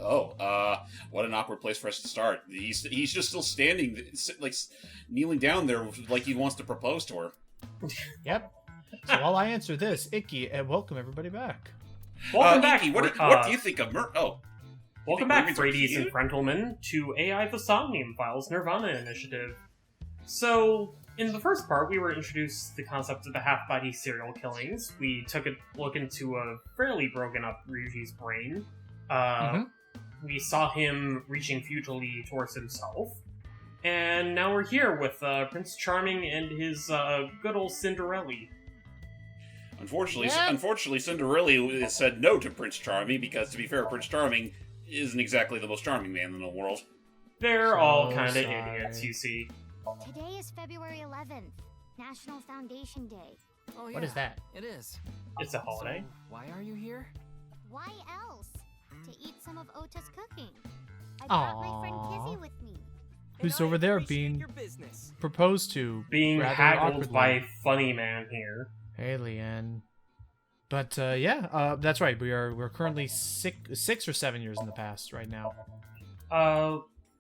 Oh, what an awkward place for us to start. He's just still standing, like, kneeling down there like he wants to propose to her. Yep. So while I answer this, Ikki, and welcome everybody back. Welcome back. Ikki, what do you think of Welcome back, Fradies and Frentelman, to AI the Somnium Files nirvanA initiative. So, in the first part, we were introduced to the concept of the half-body serial killings. We took a look into a fairly broken-up Ryuji's brain. We saw him reaching futilely towards himself. And now we're here with Prince Charming and his good old Cinderella. Unfortunately, Cinderella said no to Prince Charming because, to be fair, Prince Charming isn't exactly the most charming man in the world. They're all kind of idiots, you see. Today is February 11th, National Foundation Day. Oh, yeah, What is that? It is. It's a holiday. So, why are you here? Why else? To eat some of Ota's cooking. I brought my friend Kizzy with me. Who's over there being proposed to? Being rather haggled awkwardly by Funny Man here. Hey, Leanne. But that's right. We're currently 6 or 7 years in the past right now.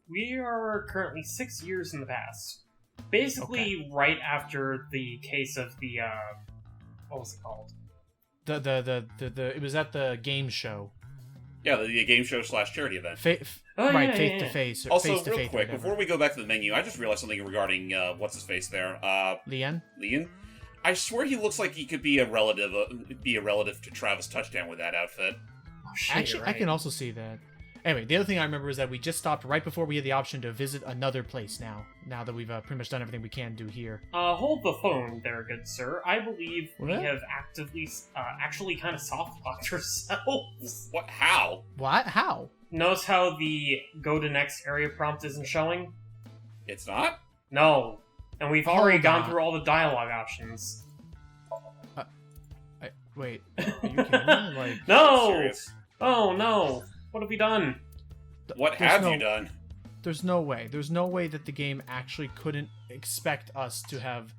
We are currently 6 years in the past. Basically, right after the case of the, what was it called? It was at the game show. Yeah, the game show / charity event. Face to face. Also, face to real face, quick, whatever. before we go back to the menu, I just realized something regarding what's his face there. Leanne. Leon. I swear he looks like he could be a relative to Travis Touchdown with that outfit. Oh, shit, Actually, right. I can also see that. Anyway, the other thing I remember is that we just stopped right before we had the option to visit another place now that we've pretty much done everything we can do here. Hold the phone there, good sir. I believe we What? have actually kind of soft-locked ourselves. What? How? What? How? Notice how the go to next area prompt isn't showing? It's not? No. And we've already Hold gone on. through all the dialogue options. Wait, are you kidding me? Like, No! Serious. Oh no! What have we done? What There's have no- you done? there's no way. There's no way that the game actually couldn't expect us to have.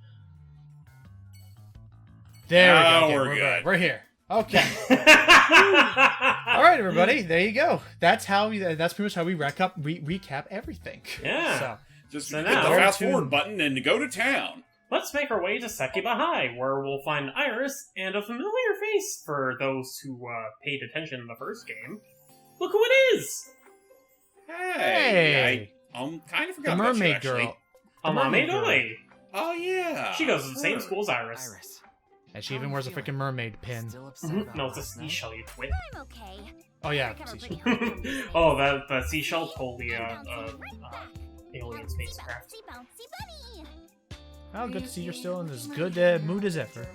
There Now we go. Okay, we're good. We're here. Okay. All right, everybody. There you go. That's pretty much how we recap everything. Yeah. So, Just So hit now- the fast Tune. forward button and go to town. Let's make our way to Sekiba High, where we'll find Iris and a familiar face for those who paid attention in the first game. Look who it is! Hey, I kind of the forgot about you, mermaid actually. girl. Amame girl. Doi! Oh yeah, She goes to the same Her. school as Iris. Iris. And she even wears a freaking mermaid pin. Still upset Mhm. about No, it's a last night? seashell, you twit. I'm okay. Oh yeah. Recover see, pretty quick from these things. Oh, that seashell totally, I'm bouncing right back. alien Bouncy, spacecraft. bouncy, bouncy bunny. Oh, good to see you're still in as good mood as ever.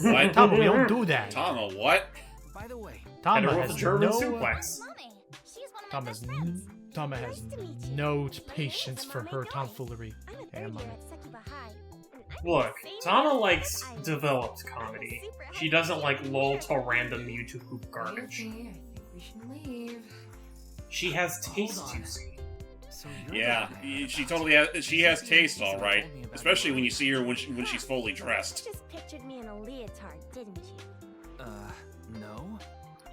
What? Tama, we don't do that. Tama, what? By the way, Tama Hit her with has a German no. suplex. Mommy, she's one of my Tama's best friends. Tama has Nice to meet you. no patience for her tomfoolery. I'm a Hey, third Mommy. year at Sekiba High, and I'm Look, the same Tama age likes as I was. developed comedy. She doesn't like lol to random YouTube poop garbage. Okay, I think we should leave. She has taste, Hold on. you see. so you're Yeah, the guy she about- totally has. She has taste, all Told right. me about Especially your when you life. see her when she's fully dressed. You just pictured me in a leotard, didn't you? No.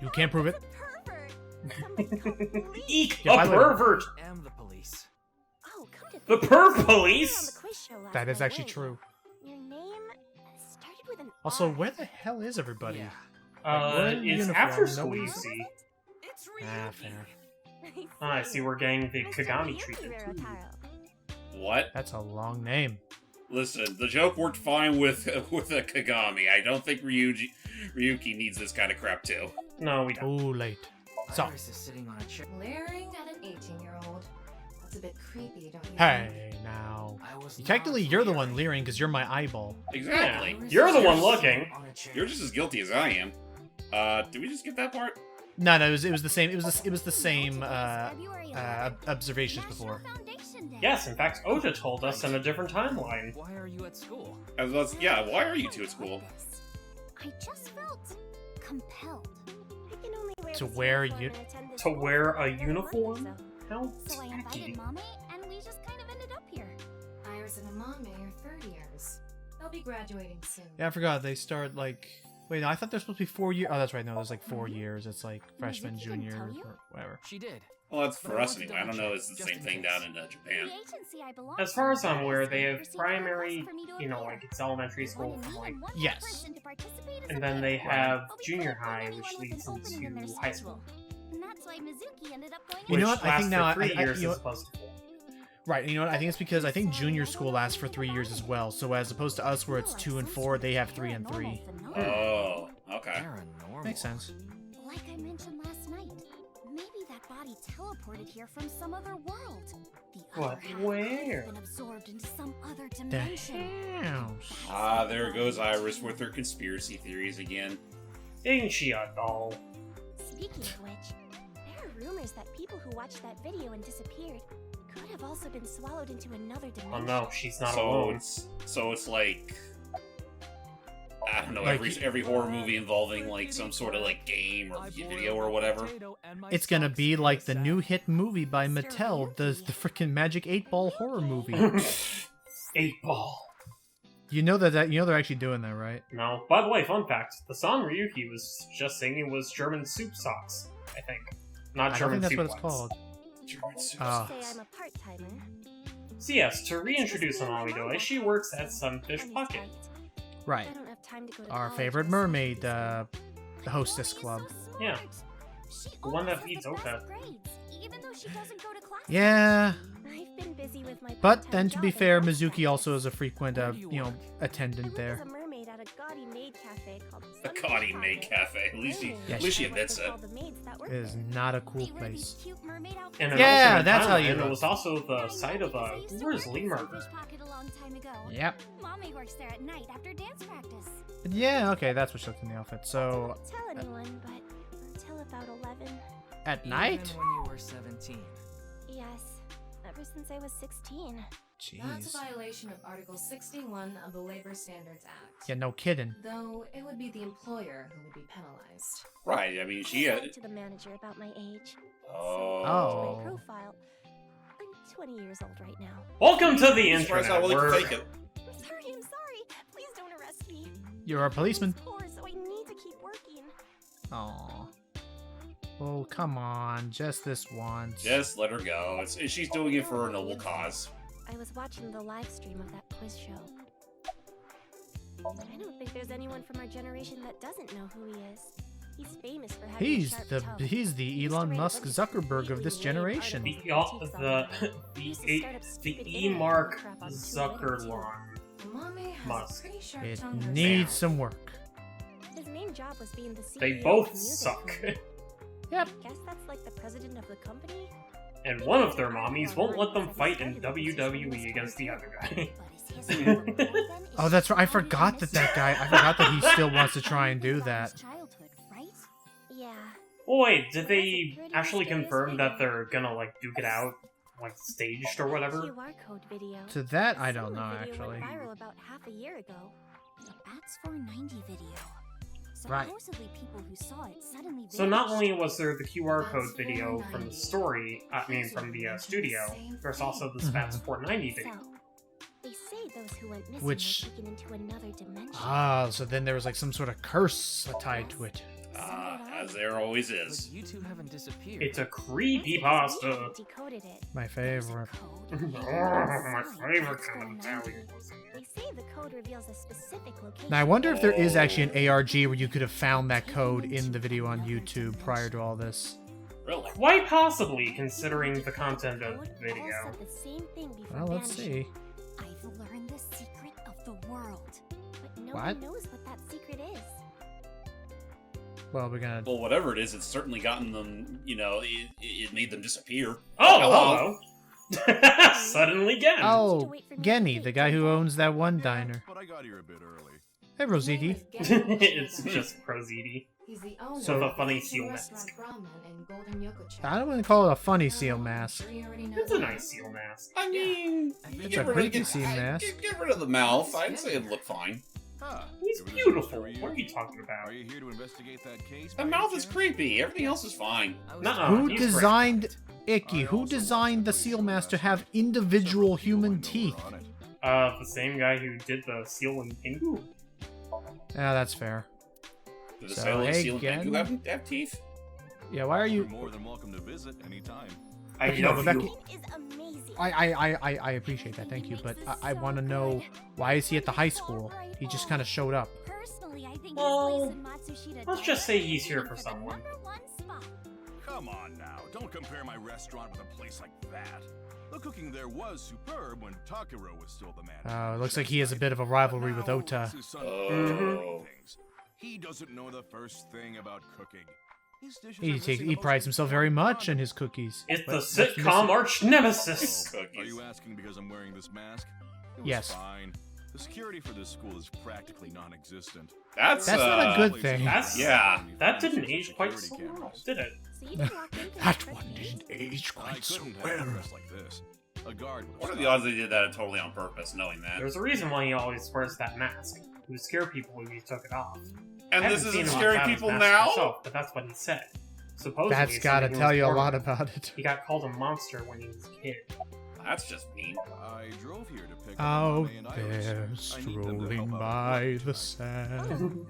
You can't prove it. What a pervert! Something complete- Eek, Yeah, a by the way- pervert! Am the police. Oh, come to The think perv of it, you were on police? the quiz show last That is night, actually weren't true. you? Your name started with an Also, R. where the hell is everybody? Yeah. we're in It's uniform, after no school, you reason. see. It's Ah, fair. I see we're getting the Mr. Kagami Ryuki treatment too. Rarotaro. What? That's a long name. Listen, the joke worked fine with a Kagami. I don't think Ryuki needs this kind of crap too. No, we don't. Too late. So, Iris is sitting on a chair. Leering at an 18-year-old. That's a bit creepy, don't you think? hey, now. I was Technically, not you're the one leering. leering because you're my eyeball. Exactly. Iris You're the is one sitting looking. on a chair. You're just as guilty as I am. Did we just skip that part? No, it was the same. It was the same February 11th, observations National before. Foundation Day. Yes, in fact, Ota told us in a different timeline. Why are you at school? Yeah, why are you two at school? I just felt compelled. I can only wear To this wear uniform you- and attend this To school wear for a my birthday, uniform? How So I invited tacky. Mommy, and we just kind of ended up here. Iris and Amame are third years. They'll be graduating soon. Yeah, I forgot they start like Wait, no, I thought there's supposed to be 4 years. Oh, that's right. No, there's like 4 years. It's like freshman, Mizuki didn't junior, tell you? or whatever. She did. Well, that's But for I us want to anyway. I don't know. It's the double same check, thing just down in in Japan. The agency I belong As far to as I'm aware, they have received a request primary, for me to you know, appear. like it's elementary school Wanted from me like, and one more Yes. person to participate as and a then they pair. have But we junior couldn't find high, anyone which with leads an opening in their into high schedule. school, And that's why Mizuki ended up going You which know what? I think lasts now for 3 I- years you know as what? opposed to 4. Right, and you know what? I think it's because I think junior school lasts for 3 years as well. So as opposed to us, where it's 2 and 4, they have 3 and 3. Oh, okay. Paranormal. Makes sense. Like I mentioned last night, maybe that body teleported here from some other world. The What? other half Where? could have been absorbed into some other The dimension. house. Ah, there goes Iris with her conspiracy theories again. Ain't she a doll? Speaking of which, there are rumors that people who watched that video and disappeared could have also been swallowed into another dimension. Oh no, she's not So alone. it's like, I don't know, Like- every horror movie involving like some sort of like game or video or whatever. It's gonna be like the new hit movie by Mattel, the freaking Magic 8-Ball horror movie. 8-Ball. You know that you know they're actually doing that, right? No. By the way, fun fact: the song Ryuki was just singing was German soup socks. I think, not I don't German think that's soup what it's called. German soup Ah. Say sauce. I'm a part-timer. So yes, to reintroduce Amami Doi, she works at Sunfish I'm Pocket. tight. Right. I don't have time to go to Our college favorite or mermaid, something. the hostess club. Yeah. She The one that always feeds has the Ota. best grades, even though she doesn't go to class. Yeah, I've been busy with my but part-time then to be job fair, and Mizuki work also is a frequent, Where do you work? I attendant work there. as a mermaid at a gaudy maid cafe called A Sunfish gaudy maid Pocket. cafe. At least Mermaids Yes. at least she work admits with it. all the maids that work It is there. not a cool They wear these place. cute mermaid outfits. And an Yeah, alternate that's how timeline, you and it look. was also the I site know of because I used to Where's work Lee at Murder? Sunfish Pocket a long time ago. Yep. Mommy works there at night after dance practice. But yeah, okay, that's what she looked in the outfit. So, Don't tell anyone, but until about 11. at night? Even when you were 17. Yes, ever since I was 16. That's Jeez. a violation of Article 61 of the Labor Standards Act. Yeah, no kidding. Though it would be the employer who would be penalized. Right. I mean, she. I lied to the manager about my age. Oh. Oh. My profile. I'm 20 years old right now. Welcome to the I'm surprised how internet. well you Where can fake it. I'm sorry. Please don't arrest me. You're a policeman. I'm poor, so I need to keep working. Aw. Oh, come on. Just this once. Just let her go. She's doing it for a noble cause. I was watching the live stream of that quiz show. I don't think there's anyone from our generation that doesn't know who he is. He's famous for having a He's sharp the tongue. he's the Used to Elon write a Musk bunch of Zuckerberg of this completely lame generation. the articles with the critiques on them. the Used to the, start up the stupid E internet Mark crap on Twitter, too. Zuckerlon. Amame has Musk. a pretty sharp It tongue herself. needs some work. His main job was being the CEO They of both the music suck. company. Yep. Guess that's like the president of the company. And one of their mommies won't let them fight in WWE against the other guy. But his history before then is Oh, that's right. I so forgot that that guy. I forgot that he still wants to try and do that. Childhood, right? Yeah. Oh wait, did they actually confirm that they're gonna like duke it out, like staged or whatever? QR code video. To that, I don't Similar know video actually. Went viral about half a year ago. The Bats 490 video. Right. Supposedly people who saw it suddenly So not vanished. only was there the QR code video from the story, from the studio, there's also the Spats 490 video. So, they say those who went missing Which- were taken into another dimension. Ah, so then there was like some sort of curse tied to it. As there always But is. you two haven't disappeared. It's a That's because creepypasta. we decoded it. My There's a favorite. code Oh, hidden my inside favorite Bats kind of 490. Italian. They say the code reveals a specific location. Now I wonder if there is actually an ARG where you could have found that code in the video on YouTube prior to all this. Really? Quite possibly, considering the content of the Code all video. said the same thing before Well, let's vanishing. see. I've learned the secret of the world, but no What? one knows what that secret is. Well, we're gonna. Well, whatever it is, it's certainly gotten them. You know, it made them disappear. Oh, hello! Suddenly again! Oh, Genny, the guy who owns that one diner. But I got here a bit early. Hey, Rositi. It's just Prozidi. He's the owner So the of funny Asian seal restaurant mask. Ramen in Golden Yokocho. I don't want to call it a funny seal mask. It's a nice seal mask. I mean, It's a pretty seal mask. Get rid of the mouth. I'd say it'd look fine. Ah, He's it was a beautiful. surgery. What are you talking about? Are you here to investigate that case? The by mouth any is chance? creepy. Everything else is fine. I was Nuh-uh. Who he's great. designed Ikki? Who designed the seal mask to have individual human teeth? The same guy who did the seal in Pingu. Yeah, that's fair. Do the So, sailor hey, seal again? and have teeth? Yeah, why are You're you? more than welcome to visit anytime. I You know, love Rebecca- you. It is amazing. I appreciate that, thank you, but I want to know, why is he at the high school? He just kind of showed up. Personally, I think Well, this place in Matsushita let's just say he's here for someone. #1 spot. Come on now, don't compare my restaurant with a place like that. The cooking there was superb when Takiro was still the man. Oh, it looks like he has a bit of a rivalry with Now, Ota. his son Oh. things. He doesn't know the first thing about cooking. His dishes He are takes, missing he the prides most himself very important much in part. his cookies. It's the What's sitcom missing? arch nemesis. Are Cookies. you asking because I'm wearing this mask? It was Yes. fine. The security for this school is practically non-existent. That's not a good thing. That's- Yeah. That didn't age quite so Security well, cameras. did it? So you can walk in for That the one first didn't day. age I quite so couldn't have a well. dress like this. A guard would What are have the odds they did that totally on purpose, knowing that? There's a reason why he always wears that mask. He would scare people when he took it off. And I this haven't seen isn't him scaring without his people mask now? myself, but that's what he said. Supposedly, That's it's gotta something he tell was you a born lot with. about it. He got called a monster when he was a kid. That's just mean. I drove here to pick Out up Mommy and Iris. there, I need them to strolling help out by with the work. sand.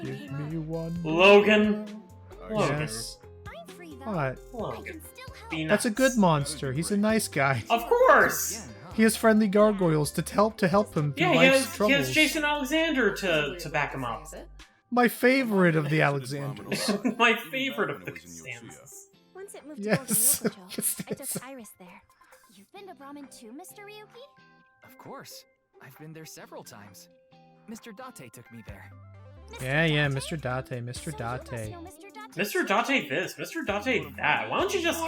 Give me one. Logan. Are Logan. Yes. I'm free though. What? I Logan. can still help. Be That's a nice. good monster. He's a nice guy. Of course. Again, huh? He has friendly gargoyles to help him through Yeah, he life's has troubles. Jason Alexander to back him up. Is it? My favorite of the It's Alexanders. abominable. My Even favorite back of when the it was in Yoshia. Kansas. Once it moved Yes. to Golden Yokocho, Yes, I took yes. Iris there. You've been to Brahmin too, Mr. Ryuki? Of course. I've been there several times. Mr. Date took me there. Yeah, Mr. Date, Mr. So you must Date. know Mr. Date. Mr. Date this, Mr. Date that. Why don't you just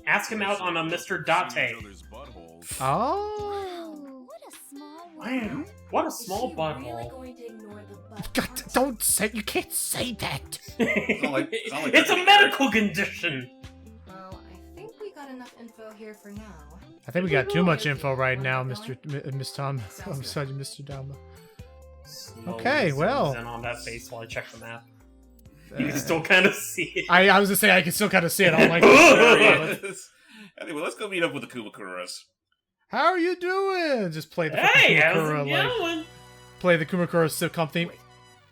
ask him out on a Mr. See Date? each other's buttholes. Oh. Wow, what a small world. Wow, what a Is small she really butthole. going to ignore the butt God, part? don't say, you can't say that. not like It's a that's medical condition. Well, I think we got enough info here for now. I think we got too much info right now, Miss Tom. I'm sorry, Mr. Dama. Slowly Okay, well. zooms in on that face while I check the map. You can still kind of see it. I was gonna say I can still kind of see it. I'm like, There he is. Anyway, let's go meet up with the Kumakuras. how are you doing? Just play the Hey, fucking how's Kumakura, it like going? play the Kumakura sitcom theme. Wait,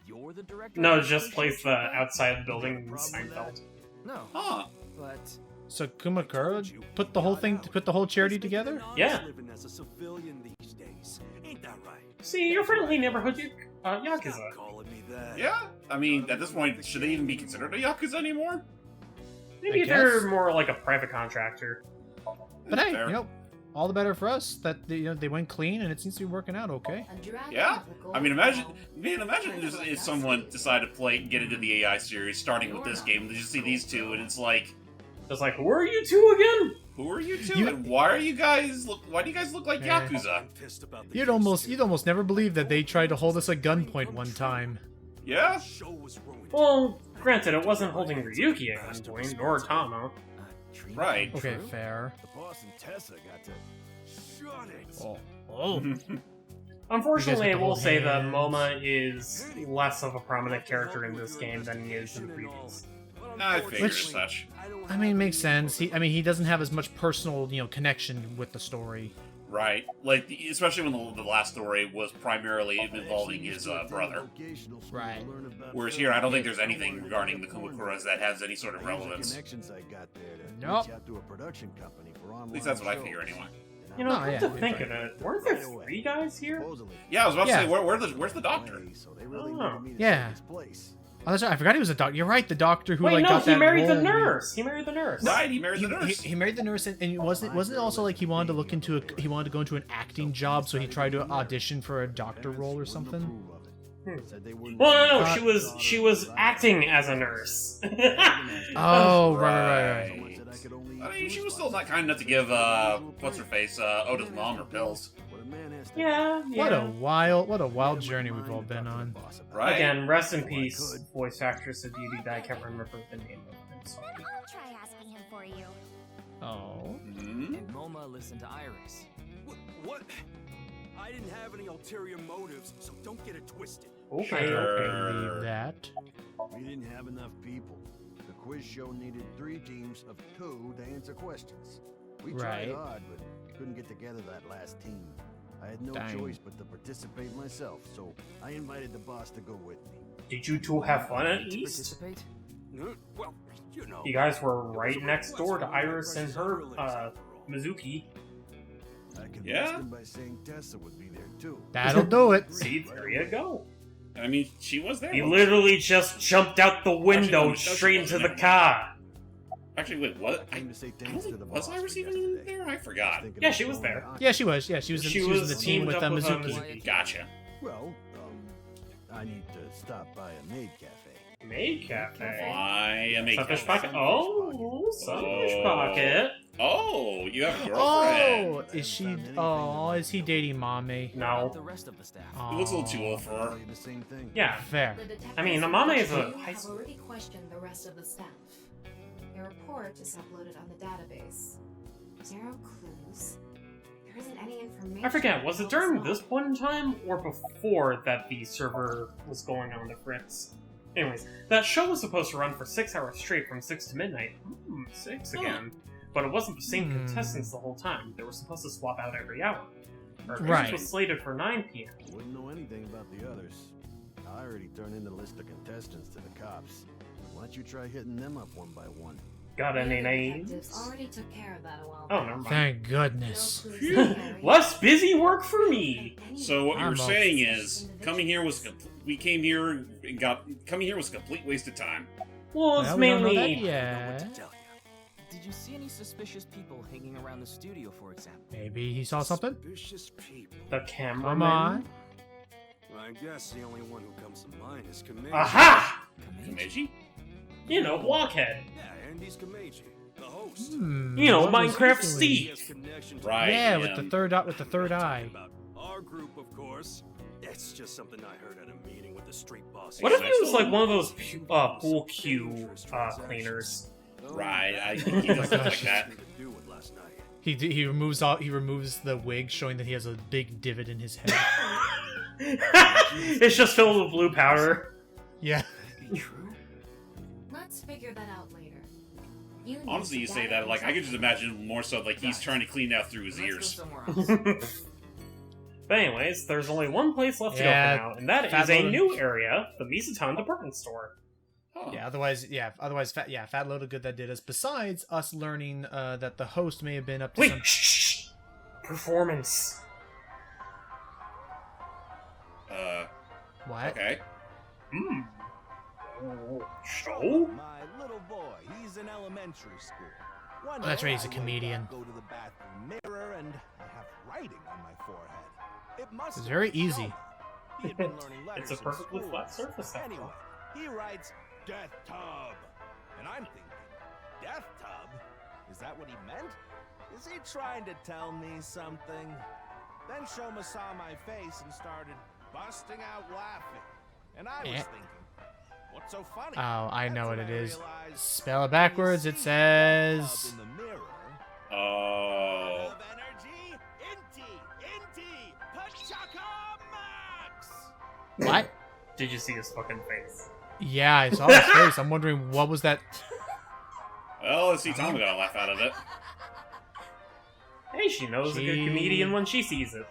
you're the director? No, of just the place the station? outside building in Seinfeld. No, Huh. but So Kumakura put the whole charity together. Yeah. Living as a civilian these days. Ain't that right? See, your friendly neighborhood Yakuza. Stop calling me that. Yeah. I mean, at this point, should they even be considered a Yakuza anymore? Maybe I they're guess. more like a private contractor. But hey, Fair. all the better for us that they went clean and it seems to be working out okay. A dragon Yeah. with a I mean, gold imagine crown. if someone decided to play get into the AI series, starting with this game, they just see these two, and it's like, It's like, who are you two again? who are you two, You- and why do you guys look like Yeah. Yakuza? I'm pissed about the You'd almost never believe that they tried to hold us at gunpoint one time. Yeah. show was ruined. Well, granted, it wasn't holding Ryuki at gunpoint, nor Tama. Right. Okay, fair. The boss and Tessa got to shut it. Oh. Unfortunately, You I guys will with the say whole that hands. MoMA is less of a prominent character in this game than he is in the previous. I figured Which- as such. I mean, makes sense. He doesn't have as much personal, connection with the story. Right. Like, especially when the last story was primarily involving his brother. Right. Whereas here, I don't think there's anything regarding the Kumakuras that has any sort of relevance. Connections I got there to Nope. reach out to a production company for online At least that's what I shows. figure anyway. You know, Oh, come yeah, to yeah, think right. of it, weren't there three guys here? Supposedly. Yeah, I was about to Yeah. say, where's the doctor? So they really Oh. needed me to Yeah. save his place. Oh, that's right. I forgot he was a doctor. You're right. The doctor who Wait, no, got he that married the role. nurse. He married the nurse. Right, he married the nurse. He married the nurse, and it wasn't it also like he wanted to look into he wanted to go into an acting job, so he tried to audition for a doctor role or something. Approve of it. Said they wouldn't Well, no, Uh, she was acting as a nurse. Oh, right. Right. I mean, she was still not kind enough to give, what's her face, Oda's mom her pills. Yeah, What a yeah. wild journey we've all been on. Right? Again, rest in peace, voice actress of beauty that I can't remember the name of. I'm sorry. Then I'll try asking him for you. Oh. Hmm? And MoMA listened to Iris. What? I didn't have any ulterior motives, so don't get it twisted. Okay, Sure. okay. Believe that. We didn't have enough people. The quiz show needed 3 teams of 2 to answer questions. We Right. tried hard, but couldn't get together that last team. I had no Dang. choice but to participate myself, so I invited the boss to go with me. Did you two have fun at To least? participate? Well, you know. You guys were right next door to Iris and her, Mizuki. I convinced Yeah? him by saying Tessa would be there too. That'll do it. See, there you go. I mean, she was there. He wasn't she? literally just jumped out the window no, she straight into wasn't the there. car. Actually, wait, what? Came to say I don't thanks to think, the was boss Iris for even yesterday. there? I forgot. Thinking Yeah, of she was going there. on. Yeah, she was. Yeah, she was. She was in the team teamed with up with, Mizuki. Mizuki. Gotcha. Well, I need to stop by a maid cafe. Maid cafe. Why a make Sunfish pocket. Oh, sunfish pocket. Oh, you have a girlfriend. Oh, is she? Oh, is he dating mommy? No. The rest of the staff. Oh, He looks a little too old for I'll her. tell you the same thing. Yeah. Fair. The detectives I mean, Amame is a have high school. already questioned the rest of the staff. A report is uploaded on the database. Zero clues. There isn't any information. I forget, was it during about this point in time or before that the server was going on the fritz? Anyways, that show was supposed to run for 6 hours straight from 6 to midnight. 6 again. But it wasn't the same contestants the whole time. They were supposed to swap out every hour. Our appearance Right. was slated for 9 p.m. Wouldn't know anything about the others. I already turned in the list of contestants to the cops. Why don't you try hitting them up one by one? Got The any detectives names? already took care of that a while Oh, back. never mind. Thank No goodness. clues Phew. in the area. Less busy work for me. So what you I'm were a- saying is, coming here was coming here was a complete waste of time. Well, it's Well, we don't know that mainly. I don't know what yet. to tell you. Did you see any suspicious people hanging around the studio, for example? Maybe he saw something. Suspicious people. The Come cameraman. on. I guess the only one who comes to mind is Kamaji. Aha! Meiji? You know, Blockhead. Yeah, Andy's Kamaji, the host. You know, what was he Minecraft doing? Steve. He has connection to Right. Yeah, yeah. with the third eye. About our group, of course. It's just something I heard at a meeting with the street boss. What if he was like one of those pool cue cleaners? Right, he does stuff like that. He removes the wig, showing that he has a big divot in his head. It's just filled with blue powder. Yeah. True. Let's figure that out later. Honestly, you say that, like, I could just imagine more so, like, he's trying to clean it out through his Let's ears. go somewhere else. But anyways, there's only one place left to Yeah, go for now, and that Fat is a Load- new area, the Misatown department store. Huh. Yeah. Otherwise, fat load of good that did us. Besides us learning that the host may have been up to Wait, some. shh! Performance. What? Okay. Hmm. Show? My little boy, he's in elementary school. One Oh, that's day right, he's a I wake comedian. up, Go to the bathroom mirror, and I have writing on my forehead. It must It's have very been easy. Selma. He had been learning letters It's a in perfectly school. flat surface, after Anyway, all. he writes death tub, and I'm thinking, death tub? Is that what he meant? Is he trying to tell me something? Then Shoma saw my face and started busting out laughing, and I was Eh. thinking, what's so funny? Oh, I know That's what it when I is. realized Spell it when you backwards. It see says. death tub in the mirror, Oh. of energy, inti, pachaka max. What? Did you see his fucking face? Yeah, I saw his face. I'm wondering what was that. Well, let's see. Tom got a laugh out of it. Hey, she knows a good comedian when she sees it.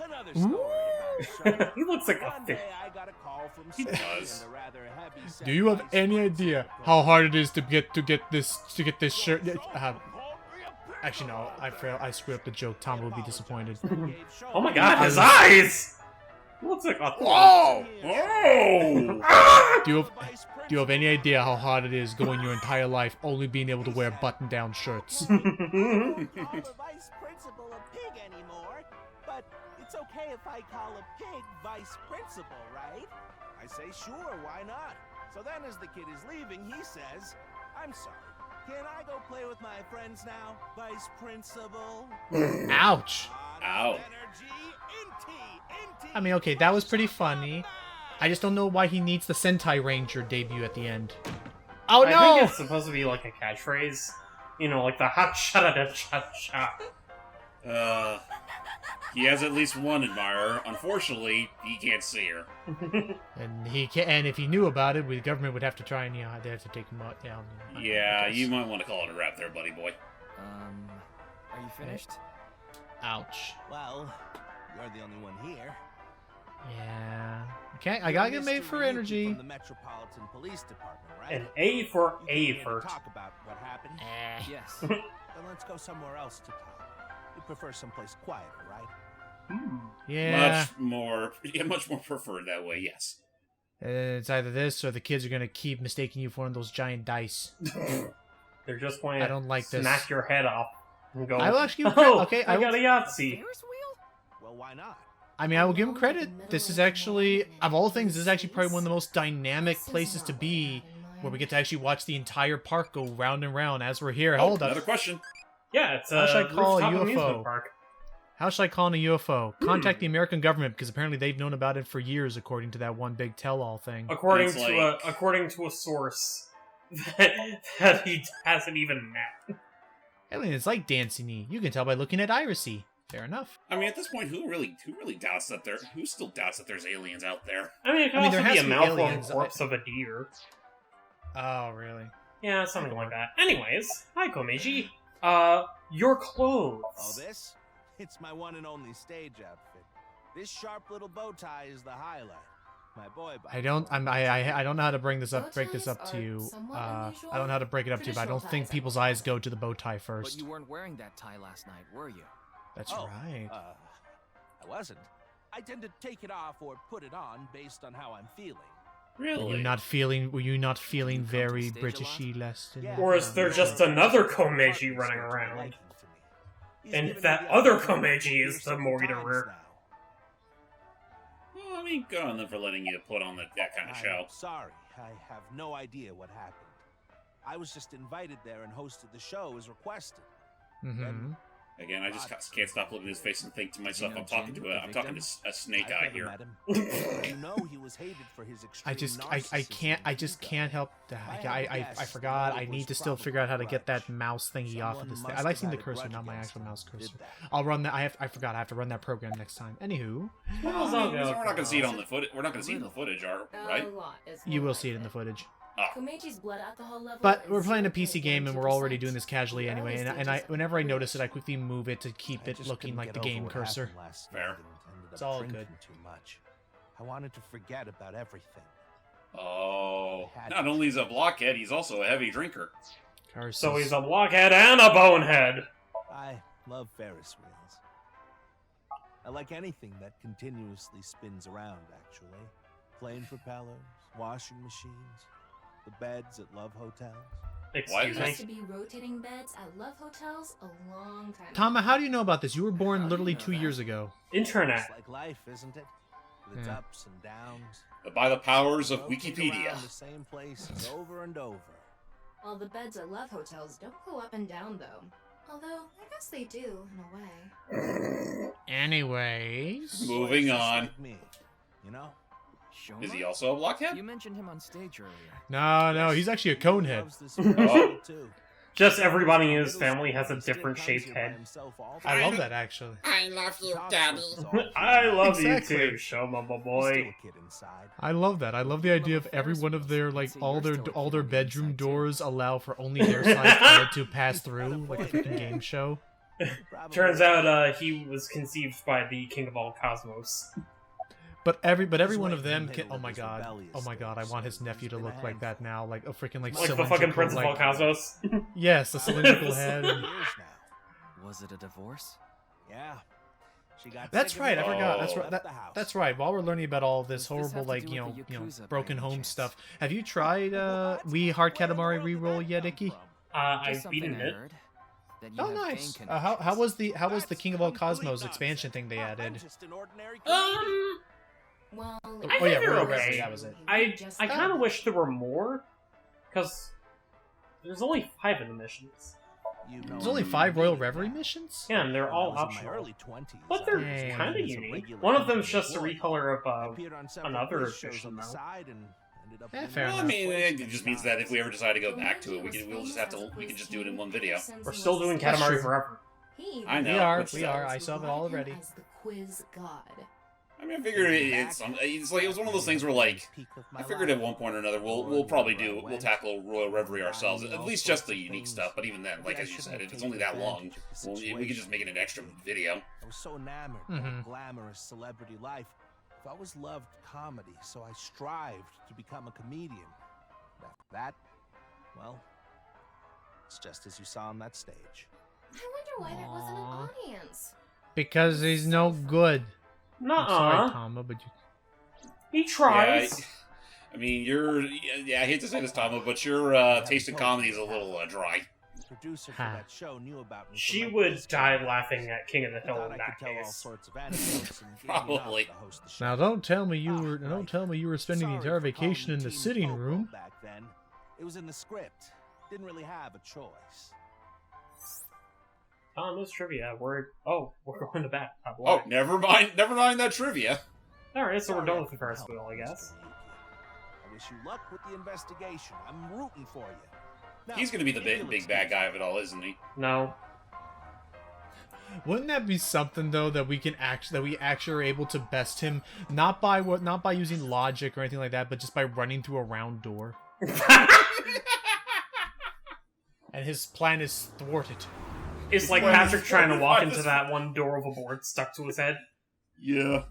Another Ooh. story about Shoma. He looks like a One fish. day I got a call from He Sophie does. and a rather heavy set Do you have voice any message idea from how girl. hard it is to get this shirt? Actually, no. I screwed up the joke. Tom will be disappointed. Oh my god, his I eyes! He looks like a. Whoa! Whoa! Do you have any idea how hard it is going your entire life only being able to wear button-down shirts? Call the vice principal a pig anymore, but it's okay if I call a pig vice principal, right? I say sure, why not? So then as the kid is leaving, he says, I'm sorry, can I go play with my friends now, vice principal? Ouch. Ow. Energy, inti, I mean, okay, that was pretty funny. I just don't know why he needs the Sentai Ranger debut at the end. Oh I no! think it's supposed to be like a catchphrase. You know, like the hot shot da cha cha. He has at least one admirer. Unfortunately, he can't see her. And he can, and if he knew about it, the government would have to try and they have to take him out down. Yeah, you might want to call it a wrap there, buddy boy. Are you finished? Ouch. Well, you're the only one here. Yeah. Okay, I gotta get made for Mr. Yuki energy. From the Metropolitan Police Department, right? An A for You came here to effort. talk about what happened. Yes. Then let's go somewhere else to talk. You prefer someplace quieter, right? Yeah. Much more preferred that way. Yes. It's either this or the kids are gonna keep mistaking you for one of those giant dice. They're just going I to don't like this. smack your head off and go, I will actually give oh, credit. Okay, I got a will, Yahtzee. Ferris wheel? Well, why not? I mean, I will give him credit. This is actually, of all things, this is actually probably one of the most dynamic places to be, where we get to actually watch the entire park go round and round as we're here. Hold up. Another question. Yeah, it's How should I a call a rooftop amusement UFO? park. How should I call in a UFO? Contact the American government because apparently they've known about it for years, according to that one big tell-all thing. According It's to a source that he hasn't even met. Alien, it's like Dancing. You can tell by looking at Irisy. Fair enough. I mean, at this point, who really doubts that who still doubts that there's aliens out there? I mean, it could I mean, there also be has a to be malformed aliens. corpse of a deer. Oh, really? Yeah, something like that. Anyways, hi Komeiji. Your clothes. Oh, this? It's my one and only stage outfit. This sharp little bow tie is the highlight. My boy. I don't know how to bring this up. Break this up to you. I don't know how to break it up to you, but I don't think people's eyes go to the bow tie But first. you weren't wearing that tie last night, were you? That's Oh, right. I wasn't. I tend to take it off or put it on based on how I'm feeling. Really? Were you not feeling You come to very the stage a lot? Britishy last night? Or is there just another Komeiji running around? And that other Komeiji is the moiterer. Well, I mean, good on them for letting you put on that kind of show. I'm sorry, I have no idea what happened. I was just invited there and hosted the show as requested. Mm-hmm. Again, I just can't stop looking at his face and think to myself, know I'm talking Jim, to the I'm talking victim? to a snake I've eye never here. met him. You know he was hated for his extreme I just can't help. I forgot. I need to still figure out how to get that mouse thingy off of this thing. I like seeing the cursor, not my actual mouse cursor. I'll run that. I forgot. I have to run that program next time. Anywho, Well, So we're not going to see it on the footage. We're not going to see it in the footage, right? you will see it in the footage. Komeji's blood alcohol level But we're is playing a PC game, and we're already 0.2%. doing this casually anyway. And I, whenever I notice it, I quickly move it to keep it looking like the game cursor. Fair. It's all good. Too much. I wanted to forget about everything. Oh. Not only is he a blockhead, he's also a heavy drinker. Curses. So he's a blockhead and a bonehead. I love Ferris wheels. I like anything that continuously spins around, actually. Plane propellers, washing machines, the beds at love hotels. Excuse There used me. to be rotating beds at love hotels a long time Tama, ago. how do you know about this? You were born How do you literally know 2 that? years ago. Internet. It's like life, isn't it? With its Yeah. ups and downs. But by the powers of Rotate Wikipedia. around the same places over and over. Well, the beds at love hotels don't go up and down, though. Although, I guess they do, in a way. Anyways, Moving Just on. like me, you know? Shoma? Is he also a blockhead? You mentioned him on stage earlier. no, he's actually a conehead. Loves this world, too. Just everybody in his family has a different shaped head. I love that actually. I love you, Daddy. I love Exactly. you too, Shoma, my boy. I love that. I love the idea of every one of their all their bedroom doors allow for only their size bed to pass through, like a freaking game show. Turns out he was conceived by the king of all cosmos. But every one of them can. Oh my god! I want his nephew to look like that now, like a freaking like Like the fucking Prince of all like, cosmos. yes, the cylindrical head. and- Was it a divorce? Yeah. She got That's sick of right. it I forgot. and That's right. left the house. That's right. While we're learning about all this Does this horrible, have to like do with the Yakuza broken by any home chance? stuff, have you tried We Heart Katamari reroll yet, Ikki? I've Just beaten something I it. heard, that you Oh, have nice. gang How was the That's King of All complete Cosmos nonsense. expansion thing they I'm added? just an ordinary comedian. Well, I Oh think yeah, they're Royal okay. Reverie, that was it. I kind of wish there were more, because there's only 5 in the missions. You know, There's only 5 Royal Reverie missions? Yeah, and they're when all I was in my optional. early 20s, But they're Dang. kind of as a unique. regular One of them's company just a employee. recolor I of appeared on several another quiz shows edition, on the though. side and ended up Yeah, winning fair Well, I enough. mean, it just means that if we ever decide to go back to it, we can just do it in one video. We're still doing That's Katamari true. forever. I know. We are. which We are. I sucks. saw it already. As the quiz god. I mean, I figured it's like it was one of those things where like I figured at one point or another we'll tackle Royal Reverie ourselves, at least just the unique stuff. But even then, like as you said, if it's only that long, we could just make it an extra video. I was so enamored with glamorous celebrity life. I've always loved comedy, so I strived to become a comedian. After that, well, it's just as you saw on that stage. I wonder why there wasn't an audience. Because he's no good. Nuh-uh. I'm sorry, Tama, but you... He tries. Yeah, I mean, I hate to say this, Tama, but your taste in comedy is a little dry. The producer for that show knew about me. She would die laughing at King of the Hill in that case. Probably. Now don't tell me you were spending the entire vacation in the sitting room. Back then, it was in the script. Didn't really have a choice. This trivia. We're going to bat. Oh, never mind that trivia. Alright, so we're done with the Ferris wheel, I guess. I wish you luck with the investigation. I'm rooting for you. Now, he's gonna be the big bad guy of it all, isn't he? No. Wouldn't that be something though that we actually are able to best him not by using logic or anything like that, but just by running through a round door? And his plan is thwarted. It's like Patrick trying to walk into that one door of a board stuck to his head. Yeah.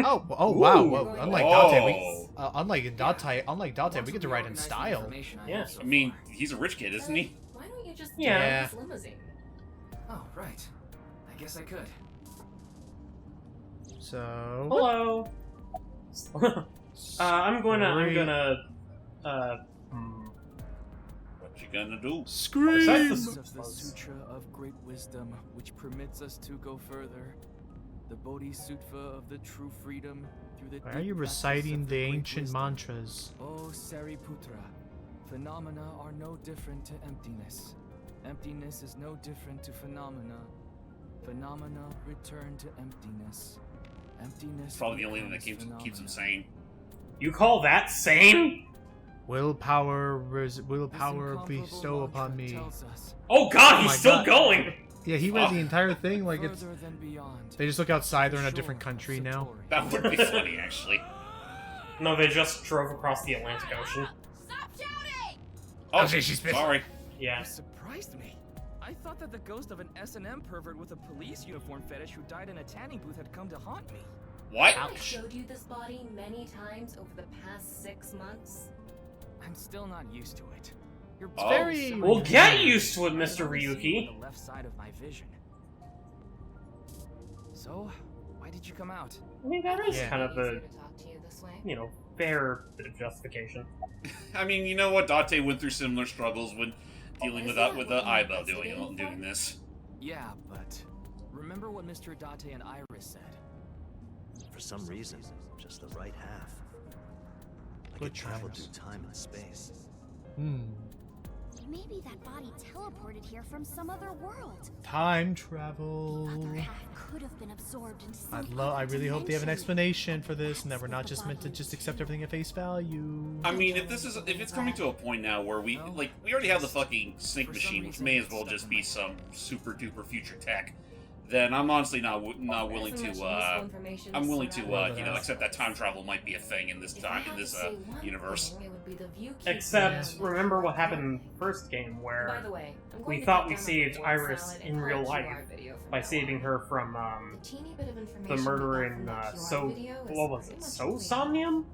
Oh wow! Whoa. Unlike Date, we get to ride in style. Yeah. I mean, he's a rich kid, isn't he? Why don't you just Yeah. drive this limousine? Oh, right. I guess I could. So. Hello. I'm gonna. What you gonna do? Scream! Of the Sutra of Great Wisdom, which permits us to go further. The Bodhisattva of the true freedom through the. Why are you reciting the ancient mantras? Oh, Sariputra, phenomena are no different to emptiness. Emptiness is no different to phenomena. Phenomena return to emptiness. Emptiness. Probably the only thing that keeps him sane. You call that sane? Willpower bestow upon me. Oh god, Oh he's my still God. going! Yeah, he read the entire thing like it's. They just look outside. They're in a different country now. That would be funny, actually. No, they just drove across the Atlantic Ocean. Stop shouting! Oh, she's been. sorry. Yeah. You surprised me. I thought that the ghost of an S&M pervert with a police uniform fetish who died in a tanning booth had come to haunt me. What? I showed you this body many times over the past 6 months. I'm still not used to it. You're very. We'll get used to it, Mr. Ryuki. The left side of my vision. So, why did you come out? I mean, that is Yeah. kind of Easier a, to talk to you this way. fair bit of justification. I mean, you know what? Date went through similar struggles when dealing with Aiba doing this. Yeah, but remember what Mr. Date and Iris said? For some reason, just the right half. I could travel through time and space. Maybe that body teleported here from some other world. Time travel. The other half could have been absorbed into some I really hope they have an dimension. explanation for this, and that we're not just meant to just accept everything at face value. I mean, if it's coming to a point now where we already have the fucking sync machine, which may as well just be some super duper future tech, then I'm honestly not willing to accept that time travel might be a thing in this universe. Except, remember what happened in the first game, where we thought we saved Iris in real life by saving her from the murder in what was it? Somnium?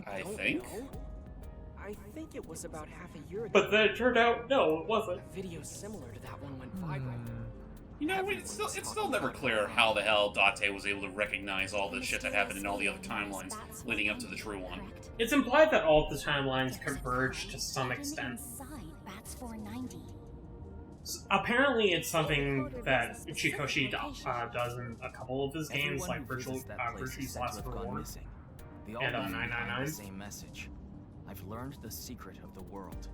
I think. I think it was about half a year ago. But then it turned out, no, it wasn't. A video similar to that one went viral. You know, it's still never clear how the hell Date was able to recognize all the shit that happened in all the other timelines leading up to the true one. It's implied that all of the timelines converge to some extent. Apparently, it's something that Chikoshi does in a couple of his games, like Virtue's Last Reward and 999. Same message. I've learned the secret of the world.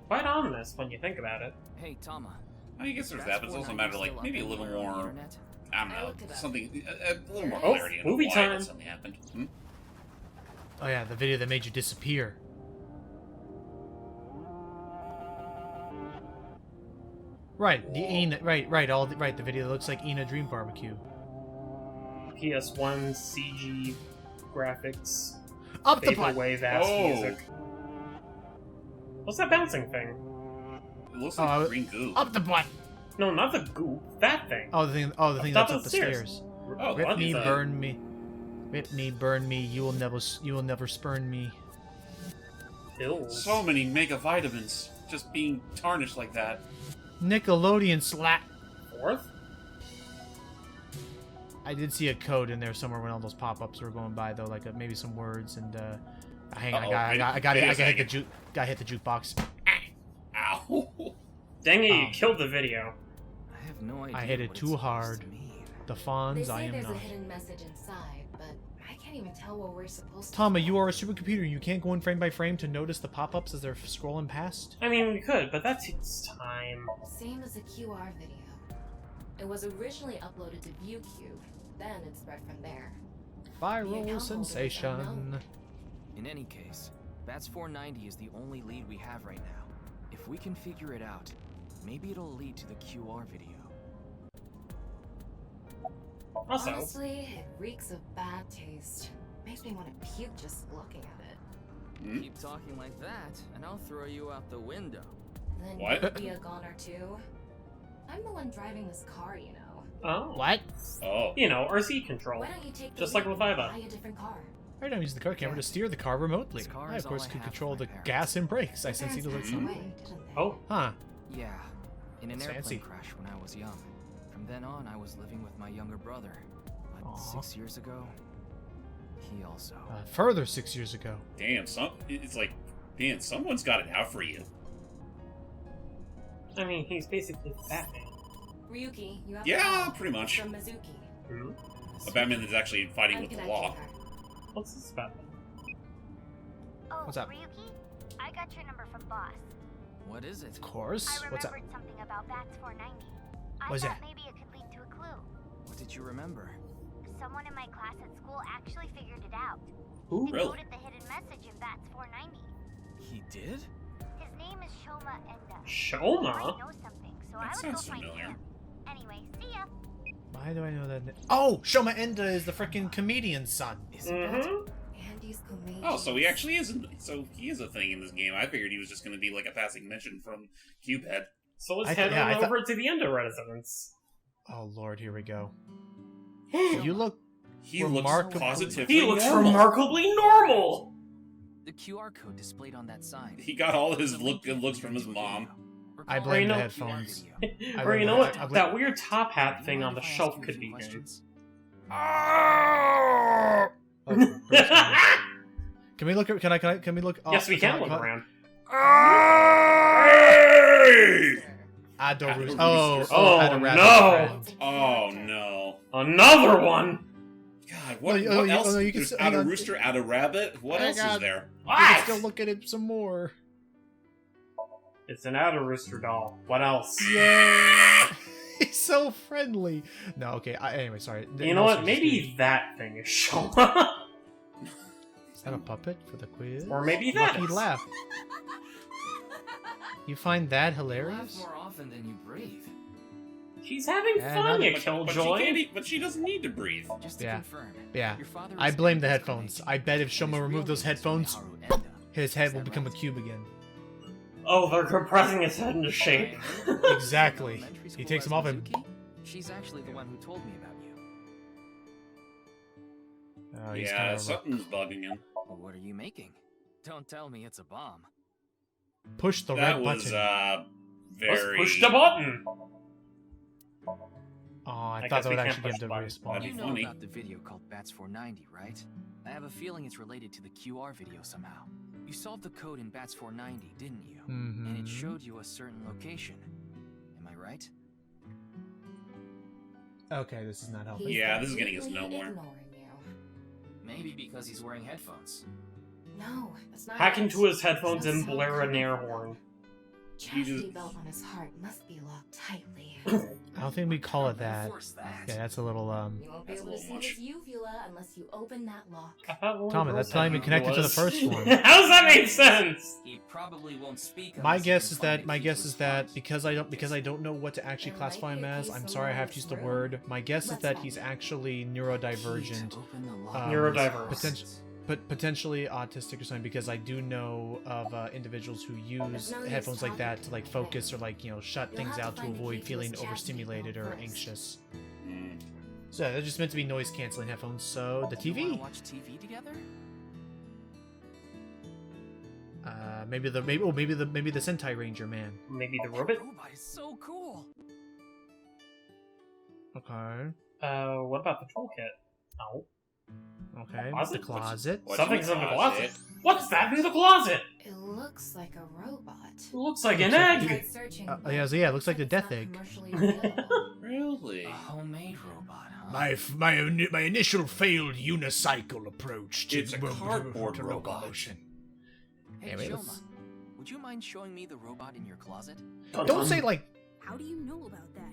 Quite ominous when you think about it. Hey, Tama. I guess there's that, but it's also a matter of, like, maybe a little more, I don't know, something, a little more clarity into movie why time. that something happened. Oh yeah, the video that made you disappear. Right, the video that looks like Ina Dream Barbecue. PS1 CG graphics. Up the butt! Vaporwave ass Oh. music. What's that bouncing thing? It looks like green goo. Up the butt! No, not the goop. That thing. Oh, the thing top that's of up the the stairs. Oh, Rip what me, is that? burn me. Rip me, burn me, you will never spurn me. Pills. So many mega vitamins just being tarnished like that. Nickelodeon slap. Fourth? I did see a code in there somewhere when all those pop-ups were going by, though, like maybe some words and hang on, I got to hit the jukebox. Ow! Dang it, you killed the video. I have no idea. I hit it what too it's supposed hard. to mean. They The Fonz, say I am there's not. a hidden message inside, but I can't even tell what we're supposed to. Tama, you are a supercomputer. You can't go in frame by frame to notice the pop-ups as they're scrolling past. I mean, we could, but that takes time. Same as a QR video. It was originally uploaded to ViewCube, then it spread from there. The account Viral holder is sensation. unknown. In any case, Bats 490 is the only lead we have right now. If we can figure it out, maybe it'll lead to the QR video. Also, Honestly, it reeks of bad taste. Makes me want to puke just looking at it. Keep talking like that, and I'll throw you out the window. Then What? you'd be a goner too. I'm the one driving this car, you know. oh, What? Oh. you know, RC control. Why don't you take the Just like lead with and Iva. buy a different car? Right now, I'm using the car camera to steer the car remotely. This car I, is of course, all I could have control from the my gas and brakes. I Your sense parents either passed way. away, didn't they? Oh, Huh. Yeah, in an That's airplane fancy. crash when I was young. From then on, I was living with my younger brother. But Aw. 6 years ago, he also. Further 6 years ago. Damn, it's like, man, someone's got it out for you. I mean, he's basically Batman. Ryuki, you have Yeah, a call pretty much. from Mizuki. Hmm? A Batman that's actually fighting I'm with the connecting law. her. What's this Batman? Oh, What's up? Ryuki? I got your number from Boss. What is it? Of course. I What's up? remembered something about Bats 490. I What's thought that? maybe it could lead to a clue. What did you remember? Someone in my class at school actually figured it out. Who? He Really? coded the hidden message in Bats 490. He did? His name is Shoma Enda. I Shoma? know something, so That I would go sounds find familiar. him. Anyway, see ya. Why do I know that? Oh, Shoma Enda is the freaking comedian's son. Isn't that? Mm-hmm. Andy's comedian. Oh, so he actually is. So he is a thing in this game. I figured he was just going to be like a passing mention from Cubehead. So let's I head th- yeah, on I thought- over to the Ender residence. Oh Lord, here we go. You look. He Remarkable. looks positively He looks normal. remarkably normal! The QR code displayed on that sign. He got all his good looks from his mom. I Recall blame the the headphones. video. I Or you blame know the- what? I blame- That weird top hat You thing mind on the if I shelf ask you a could few be good. questions? Oh, can we look? Can we look? Yes, we can come look on. around. Hey! Adorus. Adorus. Oh, Oh, Adorus no. friend. Oh no! Another one! God, what, No, what you- else? oh, no, you can There's s- Add hang a on. rooster, add a rabbit. What Hang else is on. there? We can What? still look at it some more. It's an Outer Rooster doll. What else? Yeah. He's so friendly. No, okay. Anyway, sorry. You know what? Maybe that thing is Shoma. Is that a puppet for the quiz? Or maybe that Lucky is. laugh. You find that You hilarious? laugh more often than you breathe. She's having Yeah, fun, not- you But killjoy. she can't eat, but she doesn't need to breathe. Just to Yeah. confirm. Yeah. Your father I is blame the Enda's headphones. Konechi, I bet if but his Shoma real removed those name is headphones, Miharu Enda. his head Is will that become a right? cube again. Oh, they're compressing his head into shape. Exactly. Elementary He school takes as them off and- Mizuki? She's actually the one who told me about you. Oh, he's Yeah, kind of something's bugging him. Well, what are you making? Don't tell me it's a bomb. push the That red was button. Let's very. push the button! Oh, I guess thought that we would can't actually push get him to the button. respawn. That'd You be know funny. about the video called Bats 490, right? I have a feeling it's related to the QR video somehow. You solved the code in Bats 490, didn't you? And it Mhm. showed you a certain location. Am I right? Okay, this is not helping. He's Yeah, this is getting us completely nowhere. ignoring you. Maybe because he's wearing headphones. No, that's not Hack it. into his headphones There's and no blare an sound air coming from horn. chastity belt on his heart must be locked tightly. I don't think we call it that. Yeah, that's a little You won't be able to see his uvula unless you open that lock. Tommy, that's not even connected to the first one. How does that make sense? He probably won't speak. My guess is that because I don't know what to actually classify him as. I'm sorry, I have to use the word. My guess is that he's actually neurodivergent. Neurodiverse. Potentially autistic or something, because I do know of individuals who use headphones like that to like focus or like, you know, shut things out to avoid feeling overstimulated or anxious. So they're just meant to be noise canceling headphones. So the TV. Watch TV together? Maybe the Sentai Ranger man. Maybe the robot. Robot is so cool. Okay. What about the toolkit? Oh. Okay. Closet? The closet. Something's in the closet. What's that in the closet? It looks like a robot. It looks like an egg. Yeah, it looks like the death egg. Really? A homemade robot, huh? My initial failed unicycle approach to It's a cardboard robot. Hey, Anyway, Shoma, would you mind showing me the robot in your closet? don't say like. How do you know about that?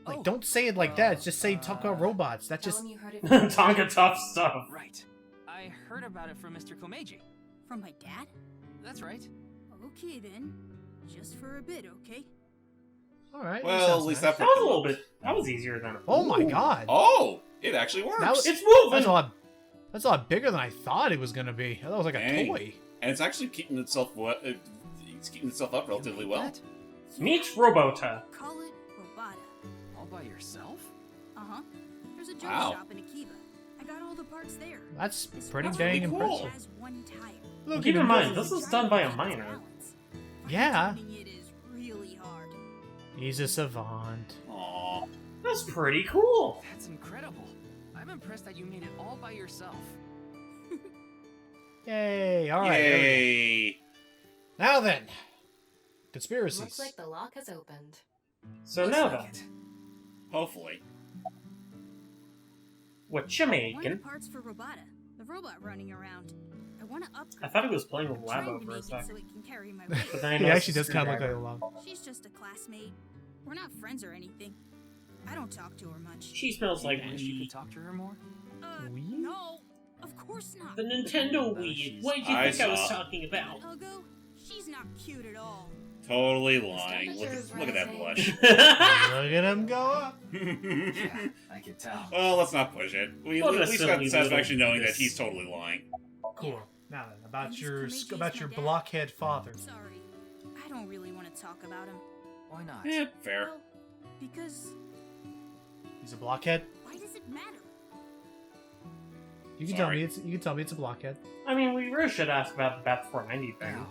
Like, don't say it like that. Just say talk about robots. That just Tonka tough stuff. Right. I heard about it from Mr. Komeiji. From my dad? That's right. Okay then. Just for a bit, okay? all right. Well, at least nice. that That was a little bit. That was easier than. Oh my god. Oh, it actually works. That was- It's moving. That's a lot bigger than I thought it was gonna be. I thought it was like a Dang. toy. And it's actually keeping itself it's keeping itself up relatively well. Meet Robota. Call it Robata. All by yourself? Uh-huh. There's a junk Wow. shop in Akiba. I got all the parts there. That's This pretty robot dang cool. impressive. has one tire. Look Keep at in him mind, go. this is done by a minor. Yeah. Finding it is really hard. He's a savant. Aw. That's pretty cool. That's incredible. I'm impressed that you made it all by yourself. Yay! All right. there we Yay! go. Now then, conspiracies. Looks like the lock has opened. So Looks now like then, it. Hopefully. what you One making? parts for Robata, the robot running around. I want to upgrade. I thought he was playing with I'm trying Labo to for a make it sec. so it can carry my weight. But then I He noticed actually the does kind of look like a screwdriver. love. She's just a classmate. We're not friends or anything. I don't talk to her much. She smells like You wish you weed. could talk to her more? Weed? No, of course not. The Nintendo weed. What did you I think I was saw. talking about? Ugo, she's not cute at all. Totally lying. Look at that blush. Look at him go up. Yeah, I can tell. Well, let's not push it. We What a at least got the silly satisfaction little knowing that miss. he's totally lying. Cool. Now then, about And your this Komeiji is about my your dad. blockhead father. Sorry, I don't really want to talk about him. Why not? Eh, fair. Well, because He's a blockhead. why does it matter? You can Sorry. tell me it's a blockhead. I mean, we really should ask about the Bat 490 thing. Now,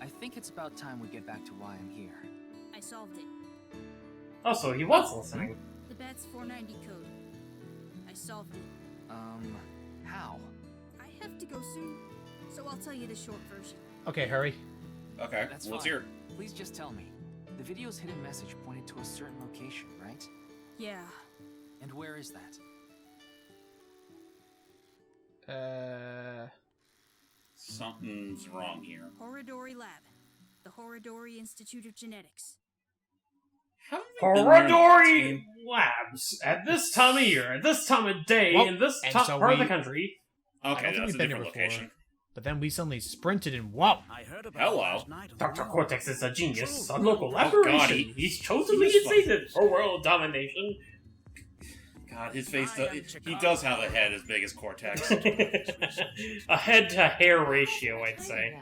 I think it's about time we get back to why I'm here. I solved it. Oh, so he was listening. The Bat's 490 code. I solved it. How? I have to go soon, so I'll tell you the short version. Okay, hurry. Okay, That's let's fine. hear. Please just tell me. The video's hidden message pointed to a certain location, right? Yeah. And where is that? Something's wrong here. Horadori Lab. The Horadori Institute of Genetics. How have they been Horadori Labs. At this time of year, at this time of day, Well, in this and top so part of the we- country. I don't Okay, think that's a we've been here different before. location. But then we suddenly sprinted and whoa! I heard about Hello. it last night on the Dr. news. Cortex is a genius, a local God, laboration. He's chosen he's reinstated for world domination. God, his face, he does have a head as big as Cortex. A head-to-hair ratio, I'd say.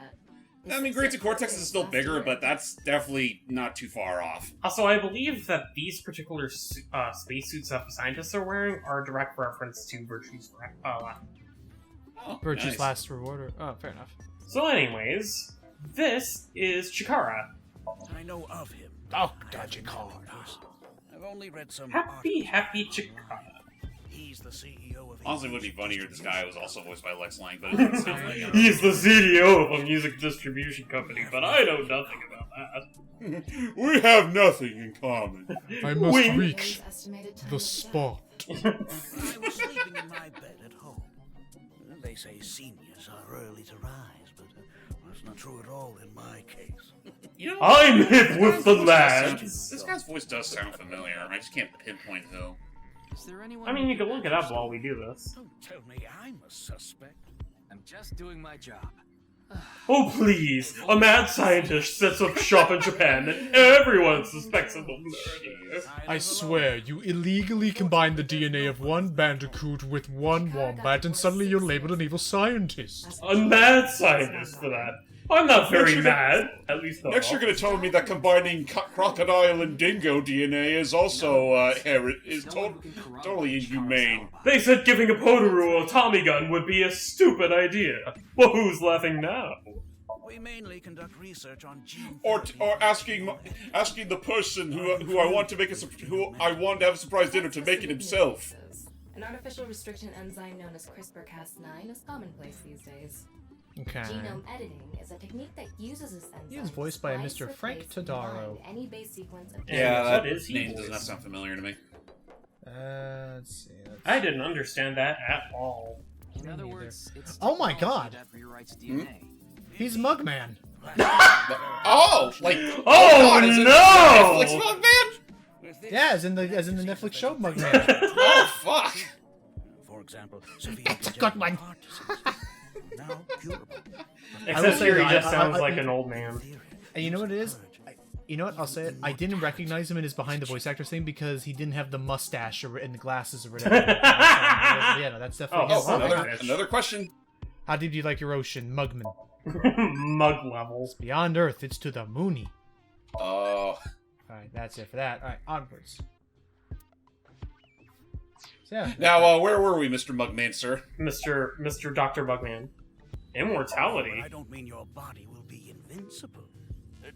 I mean, Great to Cortex is still bigger, but that's definitely not too far off. Also, I believe that these particular spacesuits that the scientists are wearing are a direct reference to Virtue's lab. Oh, Virtue's nice. last reward. Oh, fair enough. So anyways, this is Chikara. I know of him. Oh, Dodgy card. I've only read some Happy articles. Chikara. He's the CEO of. Honestly, it would be funnier if this guy was also voiced by Lex Lang, but it doesn't sound like it. He's the CDO of a music distribution company, but I know nothing about that. We have nothing in common. I must Wink. reach the spot. I was sleeping in my bed at home. They say seniors are early to rise, but That's not true at all in my case. You know, I'm hip with the lads. This guy's voice does sound familiar. I just can't pinpoint who. Is there anyone I mean, you can look it up while we do this. Don't tell me I'm a suspect. I'm just doing my job. Oh please! A mad scientist sets up shop in Japan and everyone suspects him of murder. I swear, you illegally combine the DNA of one bandicoot with one wombat and suddenly you're labeled an evil scientist. A mad scientist for that. I'm not very mad. At least not. Next, you're going to tell me that combining crocodile and dingo DNA is also totally inhumane. They said giving a Potaru a Tommy gun would be a stupid idea. Well, who's laughing now? We mainly conduct research on gene Or asking the person who I want to make who I want to have a surprise dinner to make it himself. An artificial restriction enzyme known as CRISPR-Cas9 is commonplace these days. Okay. Genome editing is a technique that uses this enzyme. He is voiced by a Mr. Frank Todaro. Any base sequence of Yeah, that name does not sound familiar to me. Let's see. I didn't understand that at all. In other words, it's oh my god! that rewrites DNA. He's Mugman. Oh, like oh no! Netflix Mugman? Yeah, as in the Netflix show Mugman. Oh fuck! For example, Sophia Got mine. now curable. Except here he just sounds like an old man. And you know what it is? You know what? I'll say it. I didn't recognize him in his behind the voice actor thing because he didn't have the mustache or and the glasses or whatever. Yeah, no, that's definitely him. Another question. How deep do you like your ocean, Mugman? Mug levels. Beyond Earth, it's to the moony. Oh. Alright, that's it for that. Alright, onwards. So, yeah. Now, where were we, Mr. Mugman, sir? Mr. Dr. Mugman. Immortality. I don't mean your body will be invincible.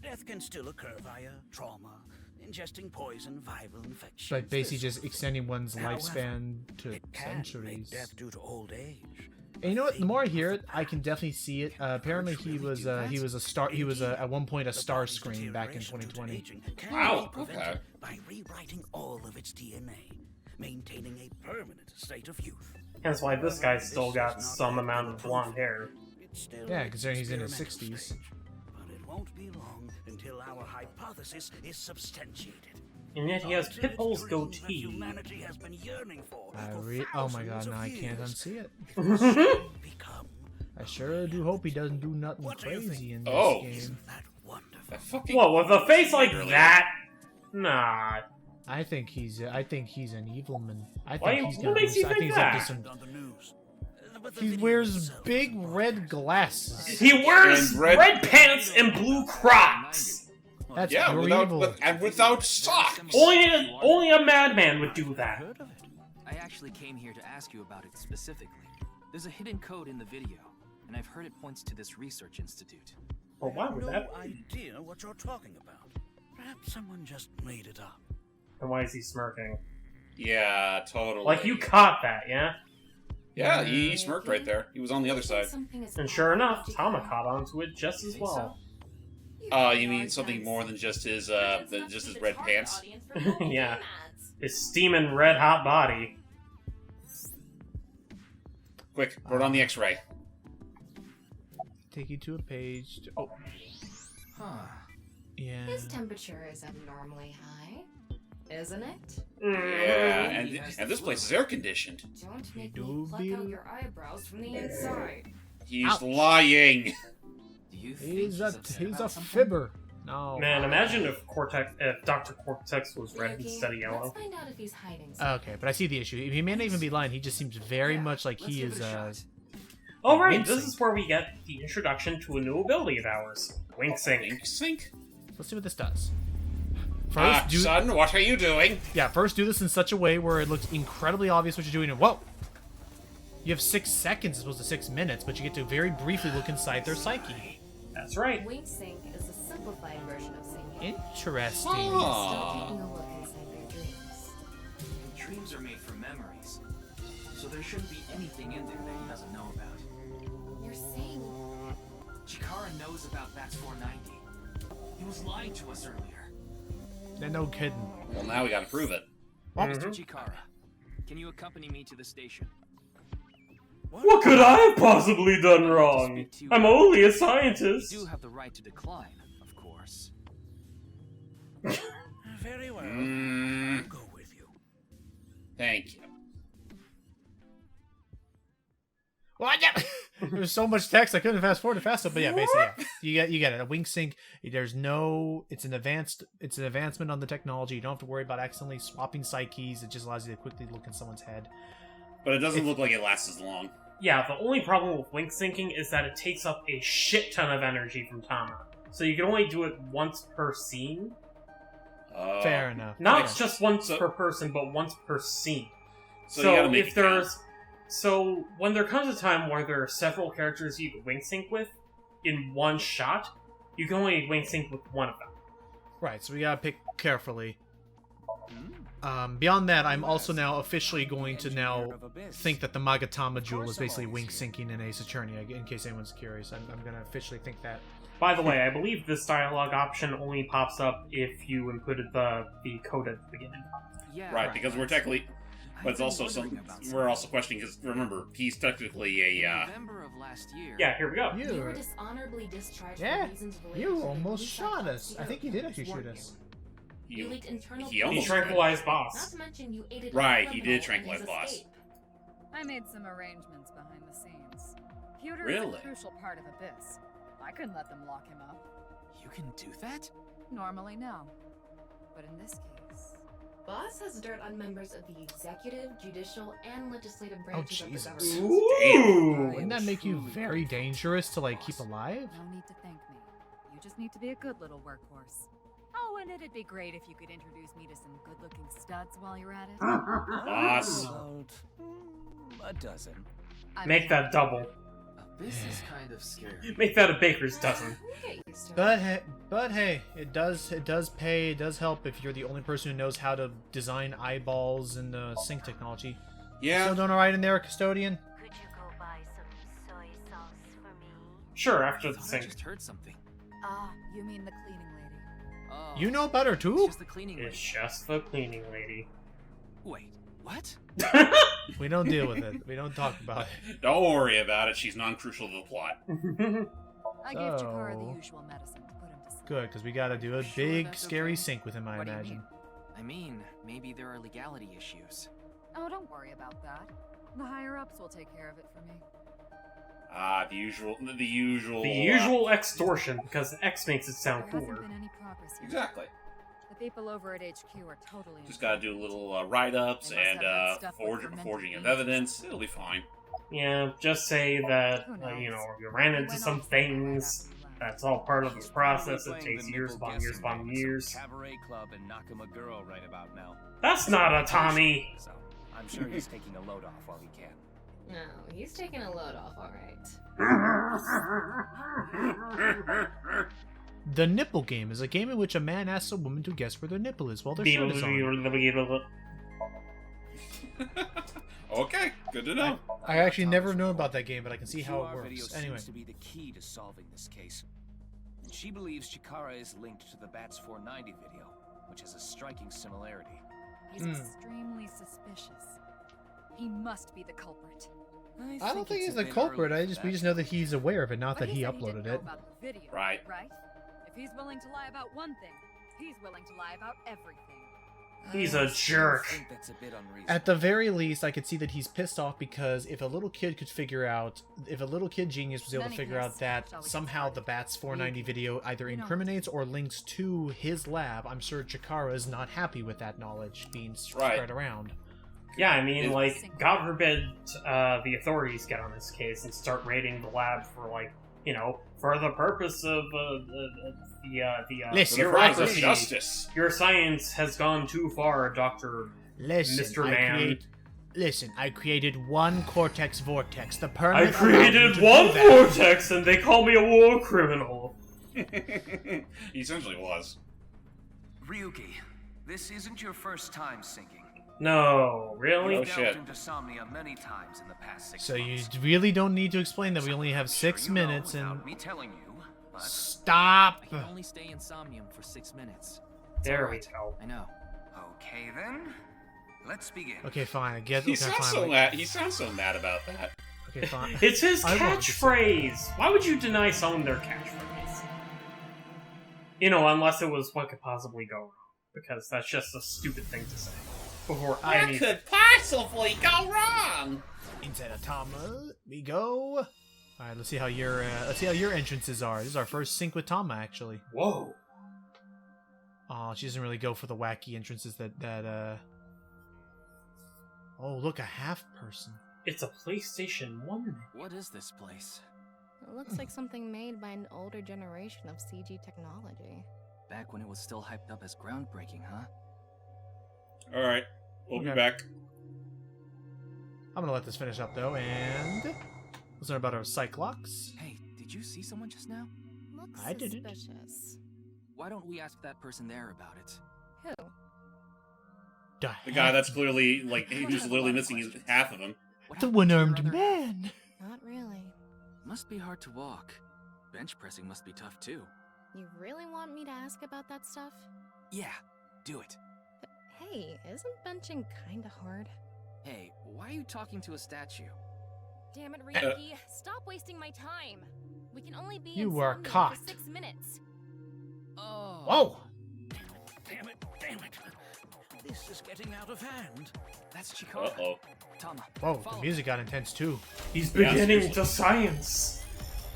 Death can still occur via trauma, ingesting poison, viral infection. But basically just extending one's However, lifespan to it can centuries. make death due to old age. And you know what? The more I hear it, I can definitely see it. Apparently, he was a star. He was at one point a star screen back in 2020. Wow. Okay. By rewriting all of its DNA, maintaining a permanent state of youth. That's why this guy's still got some amount of blonde hair. Yeah, considering he's in his 60s. But it won't be long until our hypothesis is substantiated. And yet he has Pitbull's goatee. Humanity has been yearning for. Oh my god, now I can't unsee it. I sure do hope he doesn't do nothing crazy in this game. What, with a face like that? Nah. I think he's an evil man. What makes you think that? He wears big red glasses. He wears red pants and blue Crocs. That's without socks. Only a madman would do that. I actually came here to ask you about it specifically. There's a hidden code in the video, and I've heard it points to this research institute. Well, why would that? I have no idea what you're talking about. Perhaps someone just made it up. And why is he smirking? Yeah, totally. Like you caught that, yeah? Yeah, he smirked right there. He was on the other side. And sure enough, Tama caught onto it just as well. You mean something more than just his red pants? Yeah. His steaming red hot body. Quick, put on the X-ray. Take you to a page. Oh. Huh. Yeah. His temperature is abnormally high, isn't it? Yeah, and this place is air conditioned. Don't make me pluck out your eyebrows from the inside. He's lying. He's a fibber. No. Man, imagine if Dr. Cortex was red instead of yellow. Let's find out if he's hiding something. Okay, but I see the issue. He may not even be lying. He just seems very much like he is. Oh right, this is where we get the introduction to a new ability of ours, Wink Sync. Wink Sync. Let's see what this does. First, son, what are you doing? Yeah, first do this in such a way where it looks incredibly obvious what you're doing. And whoa! You have 6 seconds as opposed to 6 minutes, but you get to very briefly look inside their psyche. That's right. Wink Sync is a simplified version of syncing. Interesting. Still taking a look inside their dreams. Dreams are made from memories, so there shouldn't be anything in there that he doesn't know about. You're saying Chikara knows about Bats 490. He was lying to us earlier. No kidding. Well, now we gotta prove it. Mr. Chikara, can you accompany me to the station? What could I have possibly done wrong? I'm only a scientist. You do have the right to decline, of course. Very well. I'll go with you. Thank you. What? There's so much text I couldn't fast forward it fast enough. But yeah, basically, yeah. You get it. A wing sync. There's no. It's an advancement on the technology. You don't have to worry about accidentally swapping side keys. It just allows you to quickly look in someone's head. But it doesn't look like it lasts as long. Yeah, the only problem with link syncing is that it takes up a shit ton of energy from Tama. So you can only do it once per scene. Fair enough. Not just once per person, but once per scene. So you gotta make it count. So when there comes a time where there are several characters you can wing sync with in one shot, you can only wing sync with one of them. Right, so we gotta pick carefully. Beyond that, I'm also now officially going to now think that the Magatama Jewel is basically wing syncing in Ace Attorney, in case anyone's curious. I'm gonna officially think that. By the way, I believe this dialogue option only pops up if you inputted the code at the beginning. Yeah, right, because we're technically... But it's also we're also questioning, because remember, he's technically a... November of last year. Yeah, here we go. You were dishonorably discharged Yeah, for reasons related you to almost the shot us. I think you did actually shoot us. You leaked internal He almost tranquilized Boss. Not to mention you aided Right, a he criminal did tranquilize in his Boss. escape. I made some arrangements behind the scenes. Pewter is Really? a crucial part of Abyss. I couldn't let them lock him up. You can do that? Normally, no. But in this case... Boss has dirt on members of the executive, judicial, and legislative branches of the Jesus. government. Ooh. Wouldn't that make you very dangerous to, like, keep alive? No need to thank me. You just need to be a good little workhorse. Oh, and it'd be great if you could introduce me to some good-looking studs while you're at it. Boss. About a dozen. Make that double. This is kind of scary. Make that a baker's dozen. But hey, it does pay. It does help if you're the only person who knows how to design eyeballs and sync technology. Yeah. Still doing alright in there, custodian? Could you go buy some soy sauce for me? Sure, after the I sync. just heard something. Ah, you mean the cleaning lady. Oh, You know better too? it's just the cleaning lady. It's just the cleaning lady. Wait, what? We don't deal with it. We don't talk about it. Don't worry about it. She's non-crucial to the plot. I gave Chikara So- the usual medicine to put him to sleep. Good, because we gotta do a Sure, big, that's scary okay. sync with him, I What do you imagine. mean? I mean, maybe there are legality issues. Oh, don't worry about that. The higher-ups will take care of it for me. The The usual... usual extortion, because X makes it sound There hasn't cooler. been any progress here. Exactly. The people over at HQ are totally Just gotta do a little write-ups They must and have that stuff with fermented forging of beans. evidence. It'll be fine. Yeah, just say that, Who knows? you ran into Went some off somewhere right things. after we left. That's all part of this process. It Playing takes the years nipple upon years guessing upon game at years. some cabaret club and knock him a girl right about now. That's not a Tommy! So, I'm sure he's taking a load off while he can. No, he's taking a load off, alright. The nipple game is a game in which a man asks a woman to guess where their nipple is while their shirt is on. Okay, good to know. I actually never known about that game, but I can see how it QR video works. Anyway, seems to be the key to solving this case. And she believes Chikara is linked to the Bats 490 video, which has a striking similarity. He's extremely suspicious. He must be the culprit. I don't think he's the culprit. We just know that he's aware of it, not But that he said didn't uploaded know it. about the video, Right. Right? If he's willing to lie about one thing, he's willing to lie about everything. He's a jerk. I think that's a bit unreasonable. At the very least, I could see that he's pissed off because if a little kid genius was able to figure out that somehow the Bats 490 video either incriminates or links to his lab, I'm sure Chikara is not happy with that knowledge being spread around. Yeah, I mean, God forbid the authorities get on this case and start raiding the lab for, for the purpose of Listen, bureaucracy. justice. Your science has gone too far, Mr. Man. I created one Cortex Vortex, the I permanent... created one vortex and they call me a war criminal. He essentially was. Ryuki, this isn't your first time sinking. No, really? Oh, shit. Into Somnia many times in the past 6 So months. you really don't need to explain that we only have 6 minutes and... Without me telling you, but Stop! I can only stay in Somnium for 6 minutes. It's There all we right. go. I know. Okay then, let's begin. Okay, fine. I guess. He Okay, sounds fine. so mad. He sounds so mad about that. Okay, fine. It's his I want to say- catchphrase! Why would you deny someone their catchphrase? You know, unless it was what could possibly go wrong. Because that's just a stupid thing to say. Before What anything. could possibly go wrong? Inside a Tama, we go. All right, let's see how your entrances are. This is our first sync with Tama, actually. Whoa. Oh, she doesn't really go for the wacky entrances that. Oh, look, a half person. It's a PlayStation 1. What is this place? It looks like something made by an older generation of CG technology. Back when it was still hyped up as groundbreaking, huh? Alright, we'll be Okay. back. I'm gonna let this finish up though, and let's learn about our Cyclops. Hey, did you see someone just now? Looks I didn't. suspicious. Why don't we ask that person there about it? Who? The guy that's clearly, like, he's literally missing his, half of him. The one-armed man. Not really. Must be hard to walk. Bench pressing must be tough too. You really want me to ask about that stuff? Yeah, do it. But hey, isn't benching kinda hard? Hey, why are you talking to a statue? Damn it, Ryuki. Stop wasting my time. We can only be You in are Somnium caught. for 6 minutes. Oh. Whoa! Damn it, damn it. This is getting out of hand. That's Chikara. Uh-oh. Tama. Whoa, the music got intense too. He's Yeah, beginning seriously. to science.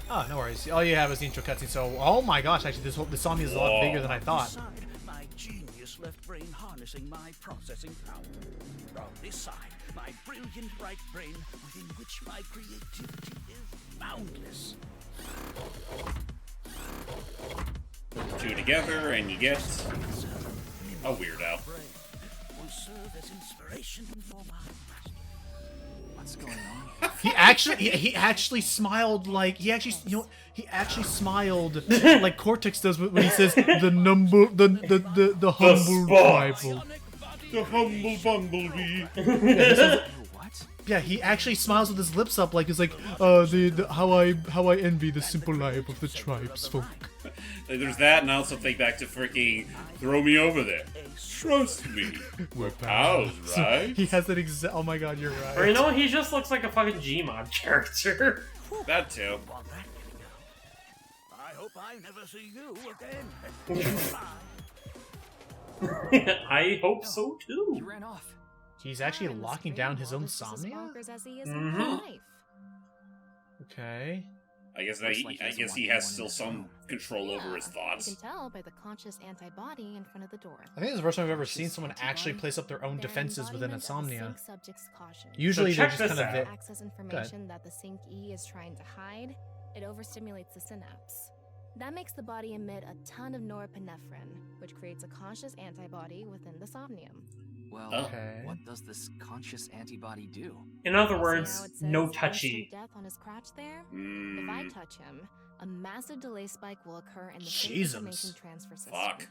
Oh, no worries. All you have is the intro cutscene. So, oh my gosh, actually, this song is a lot Whoa. bigger than I thought. Side, my genius left brain harnessing my processing power. On this side, my brilliant right brain within which my creativity is boundless. Two together, and you get a weirdo. Brain will serve as inspiration for my master. What's going on? He actually smiled like he actually smiled like Cortex does when he says the humble rival. The humble bumblebee. Yeah, he actually smiles with his lips up like it's like how I envy the simple life of the tribes folk. There's that, and I also think back to freaking throw me over there. Trust me. We're pals, right? He has that exact. Oh my god, you're right. Or you know what? He just looks like a fucking Gmod character. That too. I hope I never see you again. I hope so too. He ran off. He's actually locking down his own Somnia? Bonkers as he is in Mhm. real life. Okay. I guess Looks like he doesn't want he anyone has in still this some room. control over his You thoughts. can tell by the conscious antibody in front of the door. I think this is the first time I've ever seen someone actually place up their own Their defenses within embodiment of the Insomnia. sync subject's caution. Usually So they're check just this kind of out. Access information that the sync E is trying to hide, it overstimulates the synapse. That makes the body emit a ton of norepinephrine, which creates a conscious antibody within the somnium. Well, Okay. what does this conscious antibody do? In other See words, how it says no instant touchy. death on his crotch there? If I Mm, touch him, a massive delay spike will occur in the Jesus. sync information transfer system. fuck.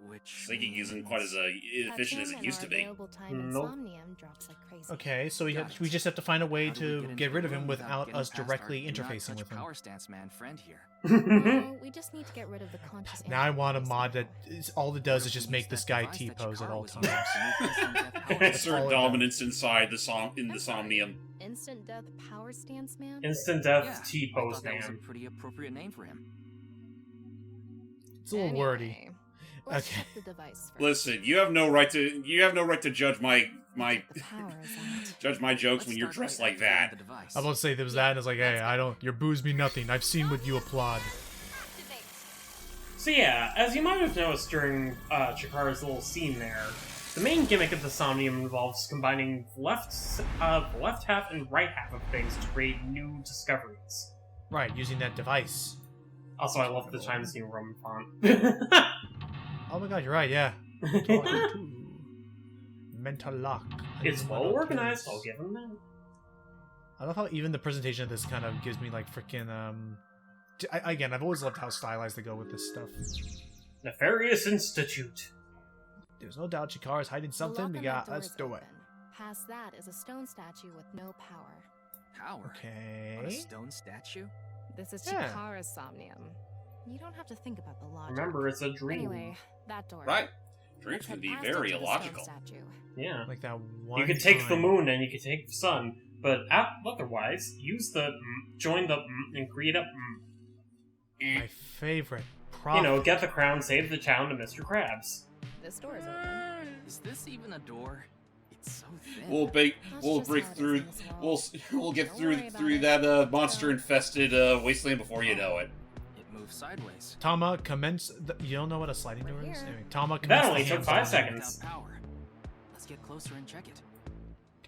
Which Thinking isn't quite as efficient as it used to be. Available time Nope. insomnium drops like crazy. Okay, so Got it. we just have to find a way How do we to into get the rid of room him without without getting us past our directly do not interfacing touch with him. Power stance man friend here. No, we just need to get rid of the conscious Now I want a antibodies. mod that all it does is just make this guy T-pose at all times. Assert dominance inside the somnium. Instant death power stance man? Instant death Yeah, I T-pose thought that was a man. pretty appropriate name for him. It's a little wordy. Anyway, let's Okay. check the device first. Listen, you have no right to judge my The power is out. judge my jokes Let's when you're start by dressed like activating that. the device. I'm about to say there was that, and it's like, hey, I don't. Your booze mean nothing. I've seen what you applaud. So yeah, as you might have noticed during Chikara's little scene there, the main gimmick of the Somnium involves combining the left half and right half of things to create new discoveries. Right, using that device. Also, I love the Times New Roman font. Oh my god, you're right. Yeah. Mental lock. It's well organized, I'll give him that. I love how even the presentation of this kind of gives me like freaking again, I've always loved how stylized they go with this stuff. Nefarious Institute. There's no doubt Chikara's hiding The something. lock We on got. that door Let's is do it. open. Past that is a stone statue with no power. Power. On a Okay. stone statue? This is Yeah. Chikara's somnium. You don't have to think about the logic. Remember, it's a dream. Anyway, that door. Right. Let's Dreams can head be past very it to the stone illogical. statue. Yeah. Like that one. You could take the time. moon and you could take the sun, But otherwise, use the join the and create a My favorite. You know, get the crown, save the town to Mr. Krabs. This door is open. Is this even a door? It's so thin. We'll break through. We'll get through that monster-infested wasteland before you know it. It moves sideways. Tama, commence. You don't know what a sliding door is? Anyway, Tama, commence. That the only took hands 5 on. seconds. Power. Let's get closer and check it.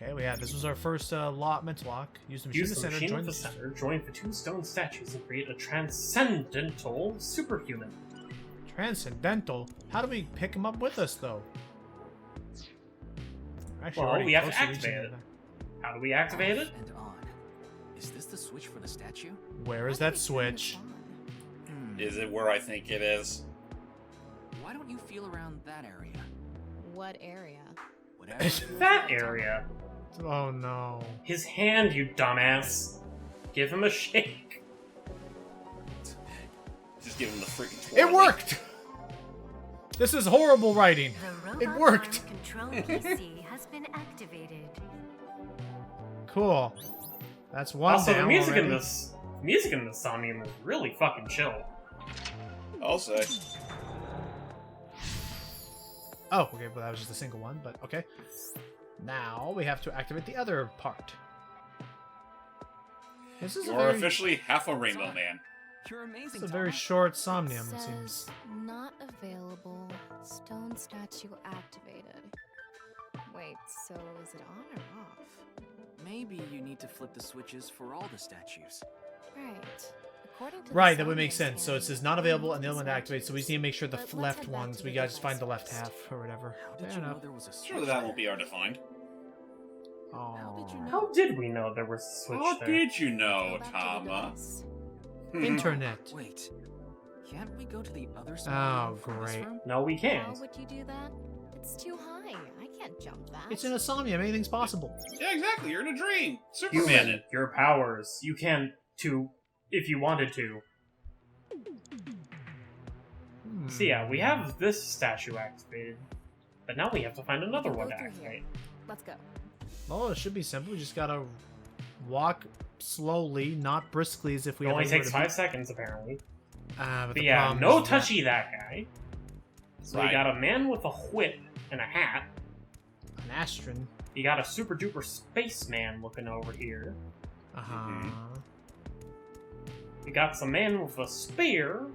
Okay, this was our first mental lock. Use the machine Use in the the center. machine Join at the the center, join the 2 stone statues, and create a transcendental superhuman. Transcendental. How do we pick him up with us, though? Actually, Well, already we have to close activate reaching it. How do we activate it? And on. Is this the switch for the statue? Where is that switch? Is it where I think it is? Why don't you feel around that area? What area? Whatever. That area. Oh no. His hand, you dumbass. Give him a shake. Just give him the freaking twirly. It worked! This is horrible writing. The It robot worked. arm control PC has been activated. Cool. That's one Also, the down music already. in this Somnium is really fucking chill. I'll say. Oh, okay, well that was just a single one, but okay. Now we have to activate the other part. This is You're officially half a rainbow man. You're amazing. It's a very short somnium, it seems. Says not available. Stone statue activated. Wait, so is it on or off? Maybe you need to flip the switches for all the statues. Right. According to the Right, that would Somnium make sense. So it says standards, not available and the it's other one to activate, so we just need to make sure the But let's left head back ones, to we the gotta just find the device left first. half or whatever. How did Fair you know enough. there was a switch? Surely that won't be hard to find. Oh. How did we know there was a switch How there? did you know, Go back to the Tama? device. Internet. Wait. Can't we go to the other side? Oh, from this great. room? No, we How can't. would you do that? It's too high. I can't jump that. It's in a somnium, anything's possible. Yeah, exactly. You're in a dream. Superman. Human, your powers. You can, if you wanted to. So yeah, we have this statue activated. But now we have to find another Go one to through activate. here. Let's go. Oh, it should be simple. We just gotta walk slowly, not briskly as if we It have only anywhere takes to be. 5 seconds, apparently. But But the yeah, problem no is that- touchy that guy. So we Right. got a man with a whip and a hat. An astron. You got a super duper spaceman looking over here. Uh-huh. You got some man with a spear.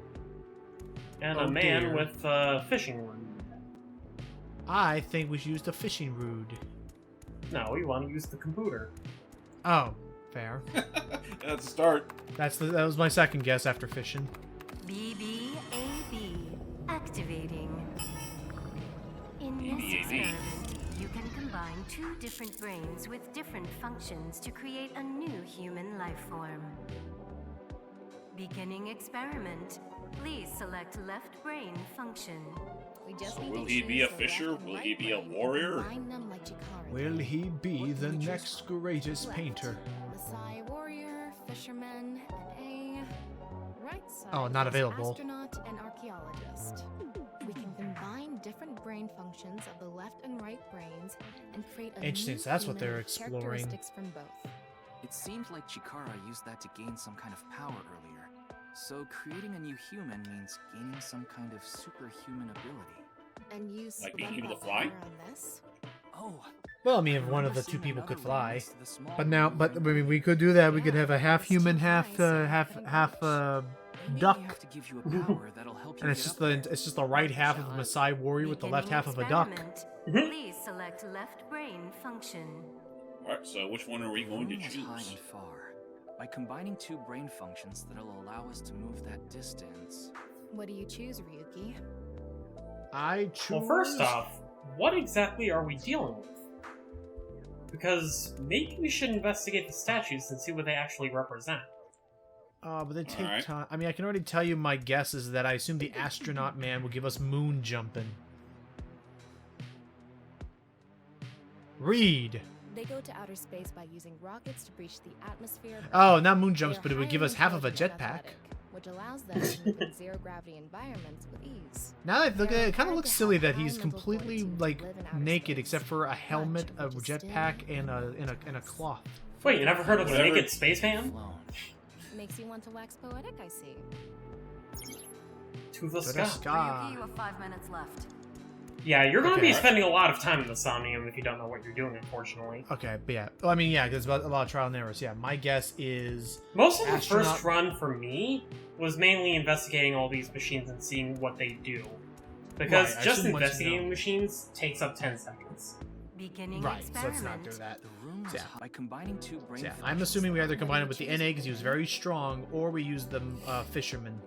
And Oh, a man dear. with a fishing rod. I think we should use the fishing rod. No, you want to use the computer. Oh, fair. That's a start. That was my second guess after fishing. BBAB activating. In this BBAB. experiment, you can combine 2 different brains with different functions to create a new human life form. Beginning experiment. Please select left brain function. We just So need will to he choose be a the fisher? left and Will right he be a brain and warrior? combine them like Chikara Will did. he be the next greatest Left, painter? Masai warrior, fisherman, and a right side. Oh, not is available. Astronaut and archaeologist. We can combine different brain functions of the left and right brains and create a Interesting, new so that's what human they're with exploring. characteristics from both. It seemed like Chikara used that to gain some kind of power earlier. So creating a new human means gaining some kind of superhuman ability. And you Like being spent able that to fly? power on this? Oh, Well, I mean, if one of the two people could fly, but I mean, we could do that. We could have a half human, half duck, have to give you a power that'll help you and it's get just the right half of a Maasai warrior with the left half of a duck. Experiment. Please select left brain function. Alright, so which one are we going to High choose? and far. By combining 2 brain functions that'll allow us to move that distance. What do you choose, Ryuki? I choose. Well, first off, what exactly are we dealing with? Because maybe we should investigate the statues and see what they actually represent. But they take Alright. time. I mean, I can already tell you my guess is that I assume the astronaut man will give us moon jumping. Read. They go to outer space by using rockets to breach the atmosphere. Oh, not moon jumps, They're but it would give highly us half of a intelligent jetpack. and athletic, which allows them to move in zero gravity environments with ease. Now that I look at it, They're it kind of required looks to silly have that high he's mental completely fortitude to like live in outer naked space, except for a helmet, a which is jetpack, still and a cloth Wait, you never heard of the Whatever. naked spaceman? Makes you want to wax poetic, I see. To the To the sky. sky. You have 5 minutes left. Yeah, you're going to Okay. be spending a lot of time in the Somnium if you don't know what you're doing, unfortunately. Okay, but yeah. Well, I mean, yeah, there's a lot of trial and errors. Yeah, my guess is Most of the astronaut- first run for me was mainly investigating all these machines and seeing what they do. Because Right, I just assume once you investigating know- machines takes up 10 seconds. Beginning right. So let's not experiment. do that. The room Yeah. by combining two brain Yeah, I'm assuming we either combine it with the NA because he was very strong, or we use the fisherman.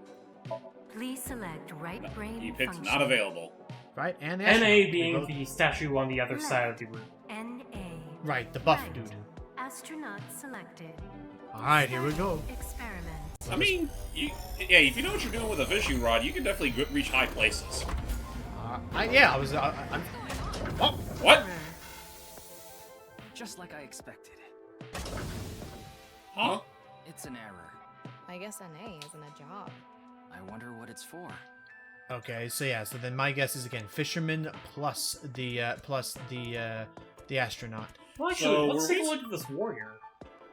Please select right brain You picked function. not available. Right, and the NA astronaut. being We both- the statue on the other side of the room. NA. Right, the buff Right. dude. Astronaut selected. Alright, here we go. Experiment. I mean, if you know what you're doing with a fishing rod, you can definitely reach high places. I'm... Oh, what? Just like I expected. Huh? It's an error. I guess NA isn't a job. I wonder what it's for. Okay, so yeah, so then my guess is again fisherman plus the astronaut. Well, actually, So, let's were take a we- look at this warrior.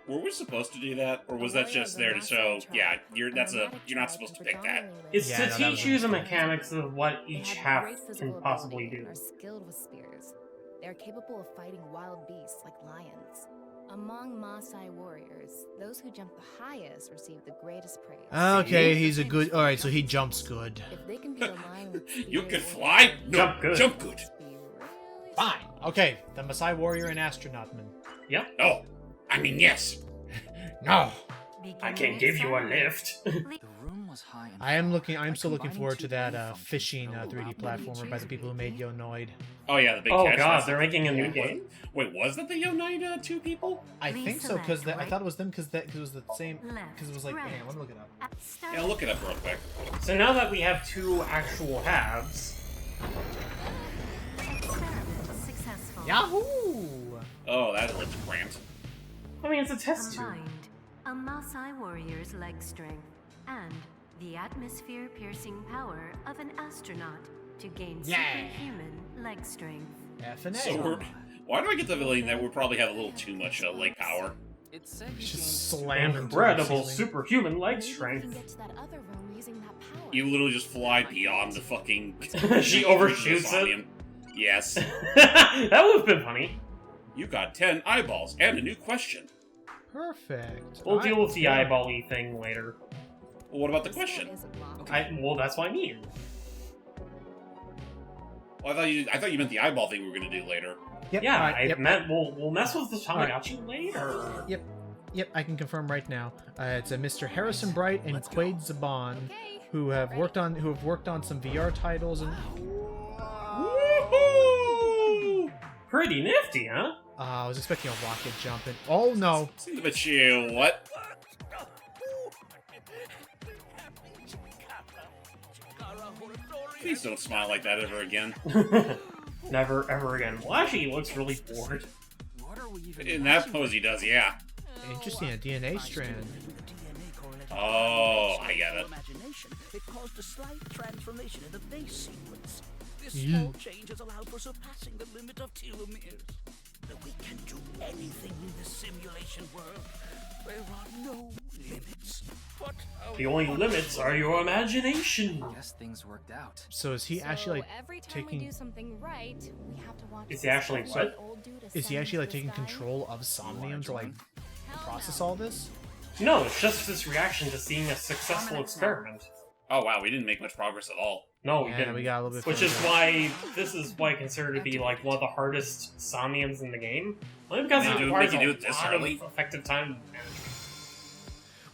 Were we supposed to do that, or was that just there to show? Yeah, you're not supposed to pick that. It's Yeah, to no, that teach was you the a mistake. mechanics of what They each have half great can physical possibly ability do. and are skilled with spears. They are capable of fighting wild beasts like lions. Among Maasai warriors, those who jump the highest receive the greatest praise. Okay, he's a good... Alright, so he jumps good. If they can beat a lion with You spears could or fly? No, Jump good. Jump good. Fine. Okay, the Maasai warrior and astronautman. Yep. No, I mean yes. No! I can give you a lift. The room was high and I'm still looking forward to that fishing 3D platformer by the people who made Yonoid. Oh yeah, the big Oh catch. god, they're making a new Yeah. game? Wait, was that the Yonaida 2 people? I Please think so, because select I thought it was them because it was the same... Left, Because it was like... right. Hang on, let me look it up. Yeah, look it up real quick. So now that we have two actual halves, Experiment successful. Yahoo! Oh, that looks cramped. I mean, it's a test tube. Combined a Maasai warrior's leg strength and the atmosphere-piercing power of an astronaut to gain Yeah. superhuman leg strength. F and A. So why do I get the feeling that we probably have a little too much leg power? It said you Just gained slam into the Incredible ceiling. superhuman leg Maybe we can strength. get to that other room using that power. You literally just fly beyond the fucking... She overshoots it. it. Yes. That would have been funny. You got 10 eyeballs and a new question. Perfect. We'll Alright, deal with the yeah. eyeball-y thing later. Well, what about the This door question? isn't locked. Well, that's what I mean. Well, I thought you meant the eyeball thing we were gonna do later. Yep, Yeah, alright, I yep. meant we'll mess with the Alright. Tamagotchi later. Yep, I can confirm right now. It's a Mr. Harrison Bright and Quaid Zaban who have worked on some VR titles and Woohoo! Pretty nifty, huh? I was expecting a rocket jump and oh no. But you, what? Please don't smile like that ever again. Never ever again. Well, actually, he looks really bored. What are we even In that pose he does, yeah. Interesting, a DNA strand. Oh, I get it. Imagination, it caused a slight transformation in the base sequence. This Yeah. small change has allowed for surpassing the limit of telomeres. We can do anything in this simulation world. There are no limits. But The only limits are your imagination. Guess things worked out. So is he actually like every time we taking do something right, we have to watch Is he actually this what? old dude is he ascend actually like to the taking sky. control of Somnium to like process all this? No, it's just his reaction to seeing a successful experiment. Oh wow, we didn't make much progress at all. No, we Yeah, didn't. we got a little bit Which is further. why this is why considered to be like one of the hardest Somniums in the game. Only because They it do- requires they do a it this lot early? of effective time management.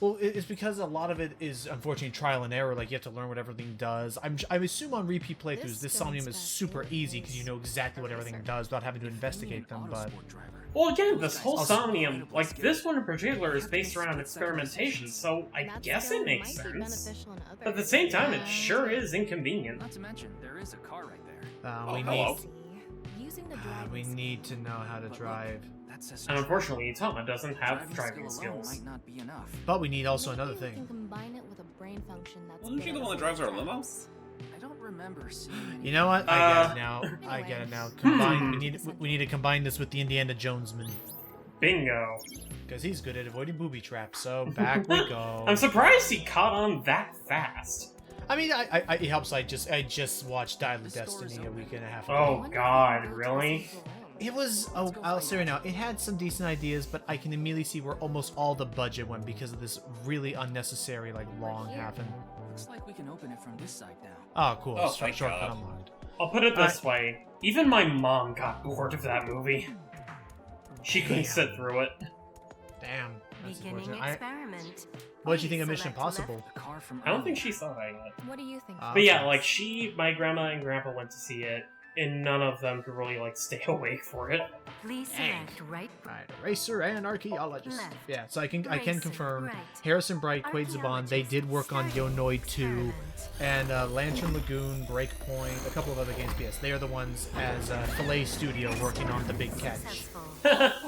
Well, it's because a lot of it is unfortunately trial and error. Like you have to learn what everything does. I assume on repeat playthroughs, this Somnium is super easy because you know exactly what everything does without having to investigate them. But Well, again, this whole Also- Somnium, like this one in particular, is based around experimentation, so I That guess skill it makes might be sense. beneficial in other But at the same time, it areas. sure is inconvenient. Not to mention, there is a car right there. Oh, we hello. need Using the driving we need to know how to drive. That says And unfortunately, Tama doesn't have driving skill alone skills. might not be enough. But we need also Maybe another we thing. can combine it with a brain function that's Wasn't she bigger the one that than drives our limo? ours. I don't remember seeing any. You know what? I get it now. I Anyway. get it now. Combine. We need to combine this with the Indiana Jonesman. Bingo. Because he's good at avoiding booby traps, so back we go. I'm surprised he caught on that fast. I mean, it helps. I just watched Dial of Destiny a week and a half ago. Oh God, really? It was. Oh, I'll say right now, it had some decent ideas, but I can immediately see where almost all the budget went because of this really unnecessary, like, long happen. Looks like we can open it from this side now. Oh, cool. Oh, thank Shortcut God. unlocked. I'll put it this way. Even my mom got bored of that movie. She couldn't sit through it. Damn. That's Beginning unfortunate. experiment. What did you think of Please Mission select Impossible? I don't think she saw that yet. What do you think? But yeah, like my grandma and grandpa went to see it, and none of them could really like stay awake for it. Please select right. Right, racer and archaeologist. Left. Yeah, so I can Racer, confirm. right. Harrison Bright, Quaid Zebon, they did work on Yonoid 2 and Lantern Lagoon, Breakpoint, a couple of other games. Yes, they are the ones as Filet Studio working on The Big Catch.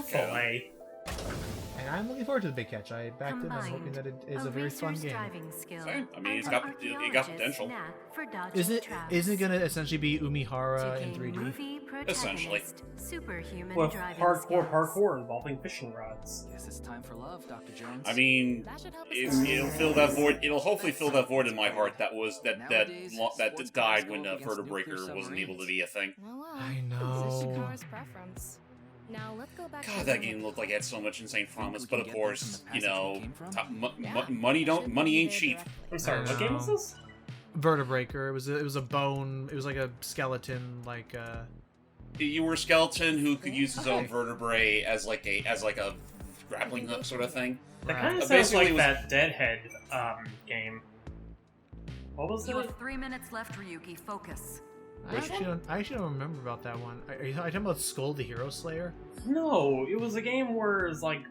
Filet. And I'm looking forward to The Big Catch. I backed it. I'm hoping that it is a very fun game. Same. I mean, it got potential. Isn't it gonna essentially be Umihara in 3D? Essentially. Superhuman With driving hardcore skills. parkour involving fishing rods. Guess it's time for love, Dr. Jones. I mean, it'll fill that void. It'll hopefully fill that void in my heart that died when Vertebreaker wasn't able to be a thing. I This is know. Shikara's preference. Now let's go back God, to that the game looked like it had so much insane promise, but of get course, that from the passage we came from? money ain't cheap. I'm sorry, what game is this? Vertebreaker. It was a bone. It was like a skeleton, like You were a skeleton who could use his own vertebrae as like a grappling hook sort of thing. That kind of sounds Basically, like it was- that Deadhead game. What was You it? have 3 minutes left, Ryuki. Focus. I actually don't remember about that one. Are you talking about Skull the Hero Slayer? No, it was a game where it was like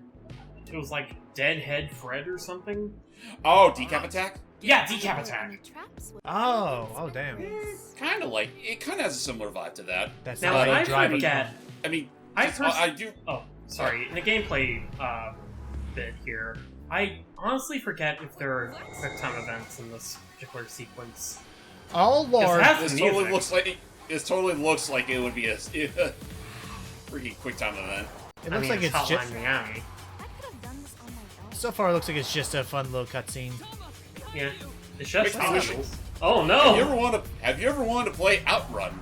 Deadhead Fred or something. Oh, Decap Attack? Yeah, Decap Attack. Oh, damn. Kind of like it. Kind of has a similar vibe to that. That's Now, not I a drive. forget. I mean, I do. Oh, sorry. In the gameplay bit here, I honestly forget if there are quick time events in this particular sequence. Oh lord! This totally looks like it would be a freaking quick time event. It looks like it's just. Miami. So far, it looks like it's just a fun little cutscene. Yeah, it's just Quick question. Oh no! Have you ever wanted to play Outrun?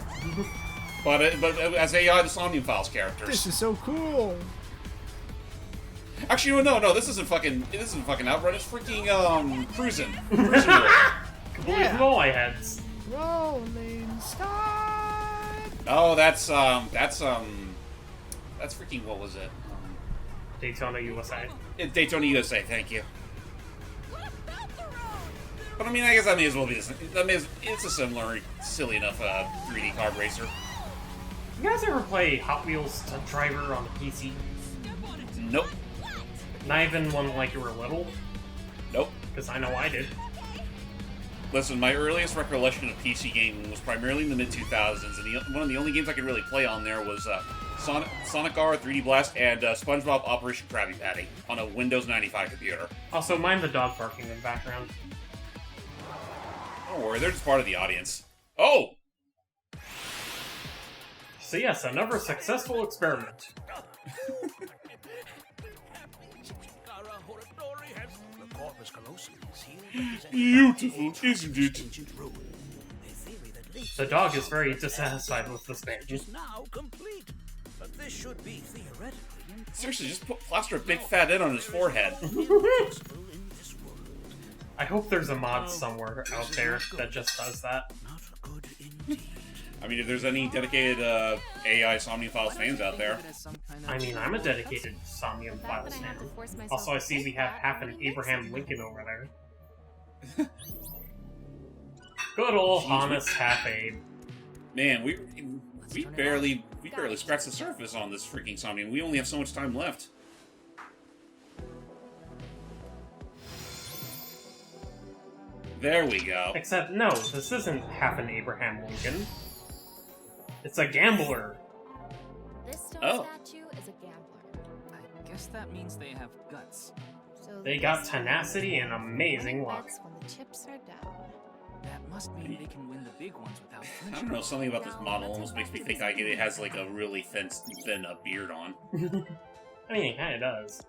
but as AI the Somnium Files characters. This is so cool. Actually, no, this isn't fucking Outrun. It's freaking Cruisin'. Completely blow my heads. Rolling Stone. Oh, that's freaking, what was it? Daytona USA. Daytona USA. Thank you. But I mean, I guess that may as well be this. It's a similar, silly enough 3D kart racer. You guys ever play Hot Wheels Stunt Driver on the PC? Nope. Not even when like you were little? Nope. Because I know I did. Listen, my earliest recollection of PC gaming was primarily in the mid-2000s, and one of the only games I could really play on there was Sonic R, 3D Blast, and SpongeBob Operation Krabby Patty on a Windows 95 computer. Also, mind the dog barking in the background. Don't worry, they're just part of the audience. Oh! So yes, another successful experiment. Beautiful, isn't it? The dog is very dissatisfied with this page. Now complete, but this should be theoretically Seriously, just plaster a big fat N on his forehead. I hope there's a mod somewhere out there that just does that. I mean, if there's any dedicated AI Somnium Files fans out there. I mean, I'm a dedicated Somnium Files fan. Also, I see we have half an Abraham Lincoln over there. Good old honest half Abe. Man, we barely scratched the surface on this freaking Somnium. We only have so much time left. There we go. Except, no, this isn't half an Abraham Lincoln. It's a gambler. This stone Oh. statue is a gambler. I guess that means they have guts. So They got tenacity and amazing luck. bets when the chips are down. That must mean they can win the big ones without I flinching. don't know, something about this model almost makes me think it has like a really thin beard on. I mean, it kind of does.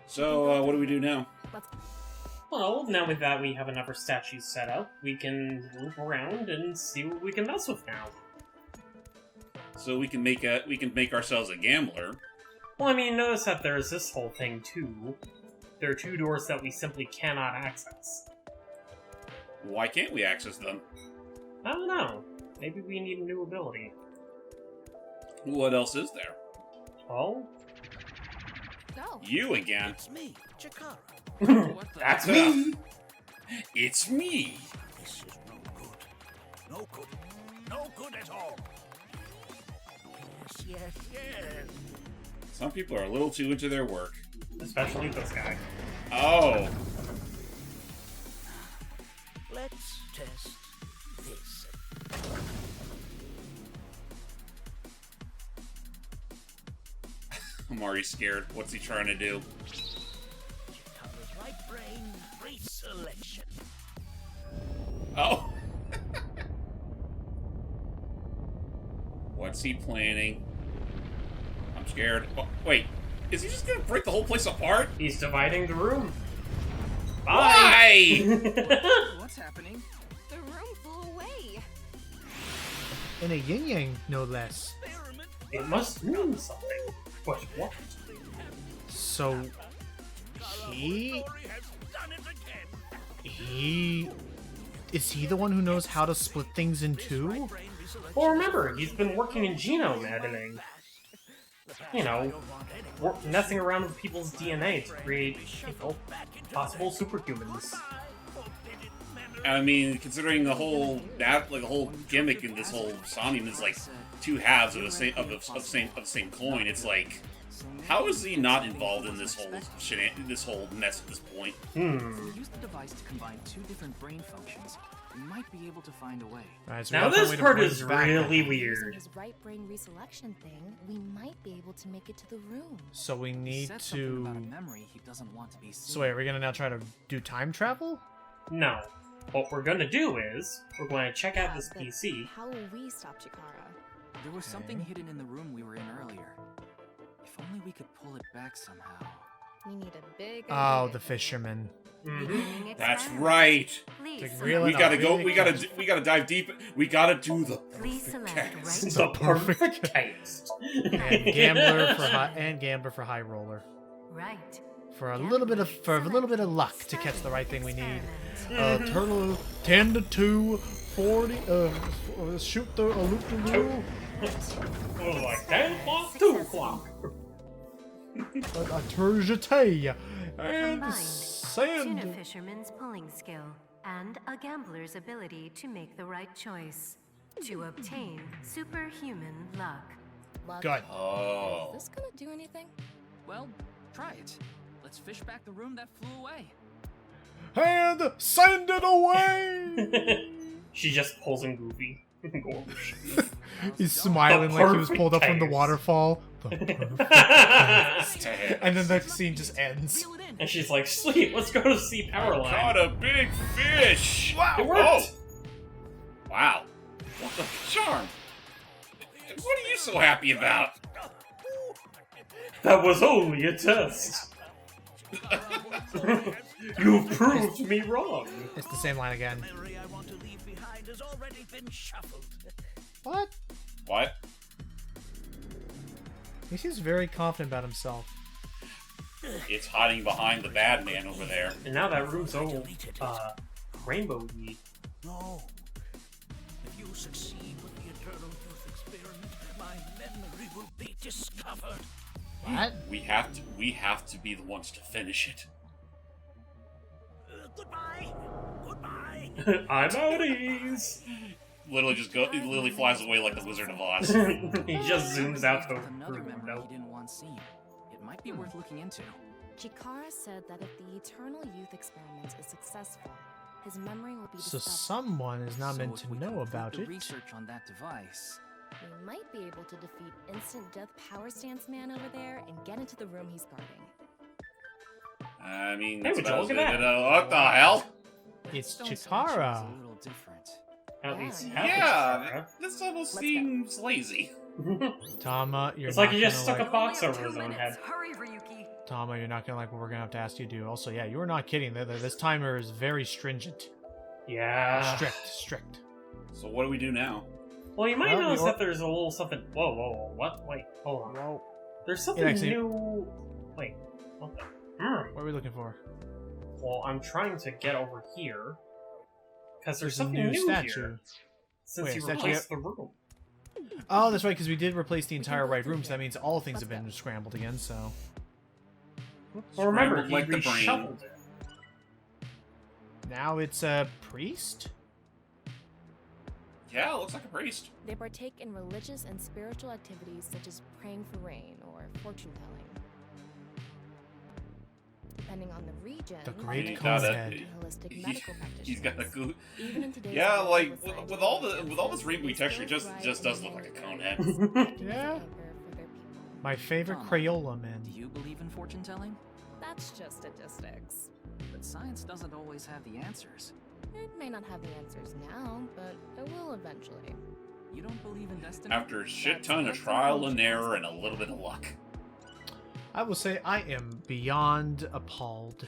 So, what do we do now? Well, now with that we have enough statues set up, we can move around and see what we can mess with now. So we can make ourselves a gambler. Well, I mean, notice that there's this whole thing too. There are 2 doors that we simply cannot access. Why can't we access them? I don't know. Maybe we need a new ability. What else is there? Well, Go. You again. It's me, Chikara. That's me! It's me! This is no good. No good. No good at all. Yes, yes. Some people are a little too into their work. Especially this guy. Oh! Let's test this. I'm already scared. What's he trying to do? Chikara's right brain, reselection. Oh! What's he planning? I'm scared. Oh, wait, is he just gonna break the whole place apart? He's dividing the room. Why? What's happening? The room flew away. In a yin-yang, no less. It must mean something. But what? So... He... Is he the one who knows how to split things in two? Well, remember, he's been working in genome editing. You know, messing around with people's DNA to create, you know, possible superhumans. I mean, considering the whole the whole gimmick in this whole Somnium is like 2 halves of the same coin. It's like, how is he not involved in this whole mess at this point? Use the device to combine 2 different brain functions. We might be able to find a way. Right, so now this part is really weird. His right brain reselection thing, we might be able to make it to the room. So we need to... About a memory he doesn't want to be seen. So wait, are we gonna now try to do time travel? No. What we're gonna do is, we're going to check out this PC. How will we stop Chikara? There was something hidden in the room we were in earlier. If only we could pull it back somehow. We need a big Oh, idea. the fisherman. That's right. We gotta go. We gotta dive deep. We gotta do the perfect cast. The perfect cast. And gambler for high roller. Right. For a little bit of luck to catch the right thing we need. Turtle 10 to 2, 40. Shoot the loop-de-loo. Like 10 o'clock, 2 o'clock. A turgete and Tuna sand. fisherman's pulling skill and a gambler's ability to make the right choice to obtain superhuman luck. Good. Oh. Is this gonna do anything? Well, try it. Let's fish back the room that flew away. And send it away. She just pulls in Goofy. Gorge. He's smiling like he was pulled up from the waterfall. And then the scene just ends. And she's like, sweet, let's go to see Powerline. Caught a big fish! Wow! It worked! Oh. Wow. What the charm? What are you so happy about? That was only a test. You proved me wrong. It's the same line again. I want to leave behind has already been shuffled. What? What? He seems very confident about himself. It's hiding behind the bad man over there. And now that room's all rainbow-y. No. If you succeed with the Eternal Youth experiment, my memory will be discovered. What? We have to be the ones to finish it. Goodbye. Goodbye. I'm outies. Literally flies away like the Wizard of Oz. He just zooms out to Another memory he didn't want seen. It might be worth looking into. Chikara said that if the Eternal Youth experiment is successful, his memory will be So discovered. someone is not meant to know about the it. research on that device. We might be able to defeat Instant Death Power Stance Man over there and get into the room he's guarding. I mean, Hey, that's would you about look at as good. that? What the hell? It's Stone selection is Chikara. a little different. At least Yeah, this almost seems lazy. Tama, you're It's not like he just gonna stuck a box over his own head. Hurry, Ryuki. Tama, you're not gonna like what we're gonna have to ask you to do. Also, yeah, you are not kidding. This timer is very stringent. Yeah. Strict. So what do we do now? Well, you might Well, notice that there's a little something. Whoa, what? Wait, hold on. Whoa. There's something actually- new. Wait, what the? What are we looking for? Well, I'm trying to get over here because there's a something new new statue. here. Since Wait, you statue- replaced the room. Oh, that's right, because we did replace the entire right room, so that means all things have been scrambled again, so... Well, remember, Scrambled he like the brain. reshuffled it. Now it's a priest? Yeah, looks like a priest. They partake in religious and spiritual activities such as praying for rain or fortune telling. Depending on the region, The great He cone got a- head. holistic he- medical He's got a practitioners. goo. Even in today's Yeah, world like with with all this rainbow texture, it just does look like a cone head. Yeah? My favorite Crayola man. Do you believe in fortune telling? That's just statistics. But science doesn't always have the answers. It may not have the answers now, but it will eventually. You don't believe in destiny? After a shit ton of trial and error and a little bit of luck. I will say I am beyond appalled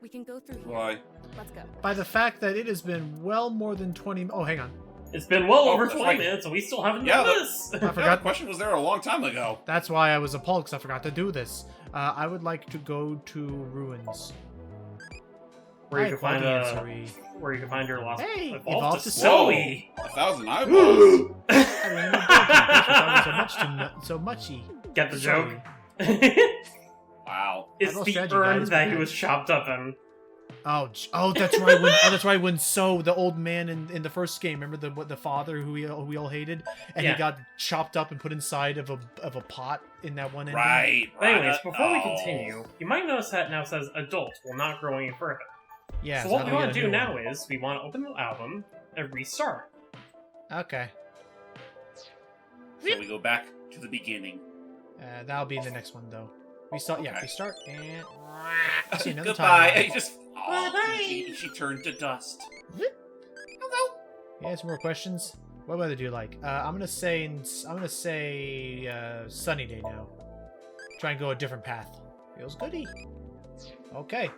We can go through here. Why? Let's go. by the fact that it has been well more than 20... Oh, hang on. It's been well over that's 20 right. minutes, and we still haven't Yeah, done this. I Yeah, the forgot. question was there a long time ago. That's why I was appalled, because I forgot to do this. I would like to go to ruins. Where you Hi, can find Quadiancery. where you can find your lost Hey, evolved to Whoa, Zoe. 1,000 eyeballs. I don't even know that was so muchy. Get the joke? Wow. It's lost the strategy, urn guys, that he but- was chopped up in. Oh, that's right. That's right. When the old man in the first game, remember the father who we all hated, and Yeah. he got chopped up and put inside of a pot in that one ending. Right. Anyways, before we Oh. continue, you might notice that it now says adult will not grow any further. Yeah. So what how we do want get to a do new now one? is we want to open the album and restart. Okay. So we go back to the beginning. That'll be in the next one though. We start. Yeah. Okay. We start and. I see another Goodbye. timeline. He just. She turned to dust. Yeah, some more questions. What weather do you like? I'm gonna say sunny day now. Try and go a different path. Feels goody. Okay,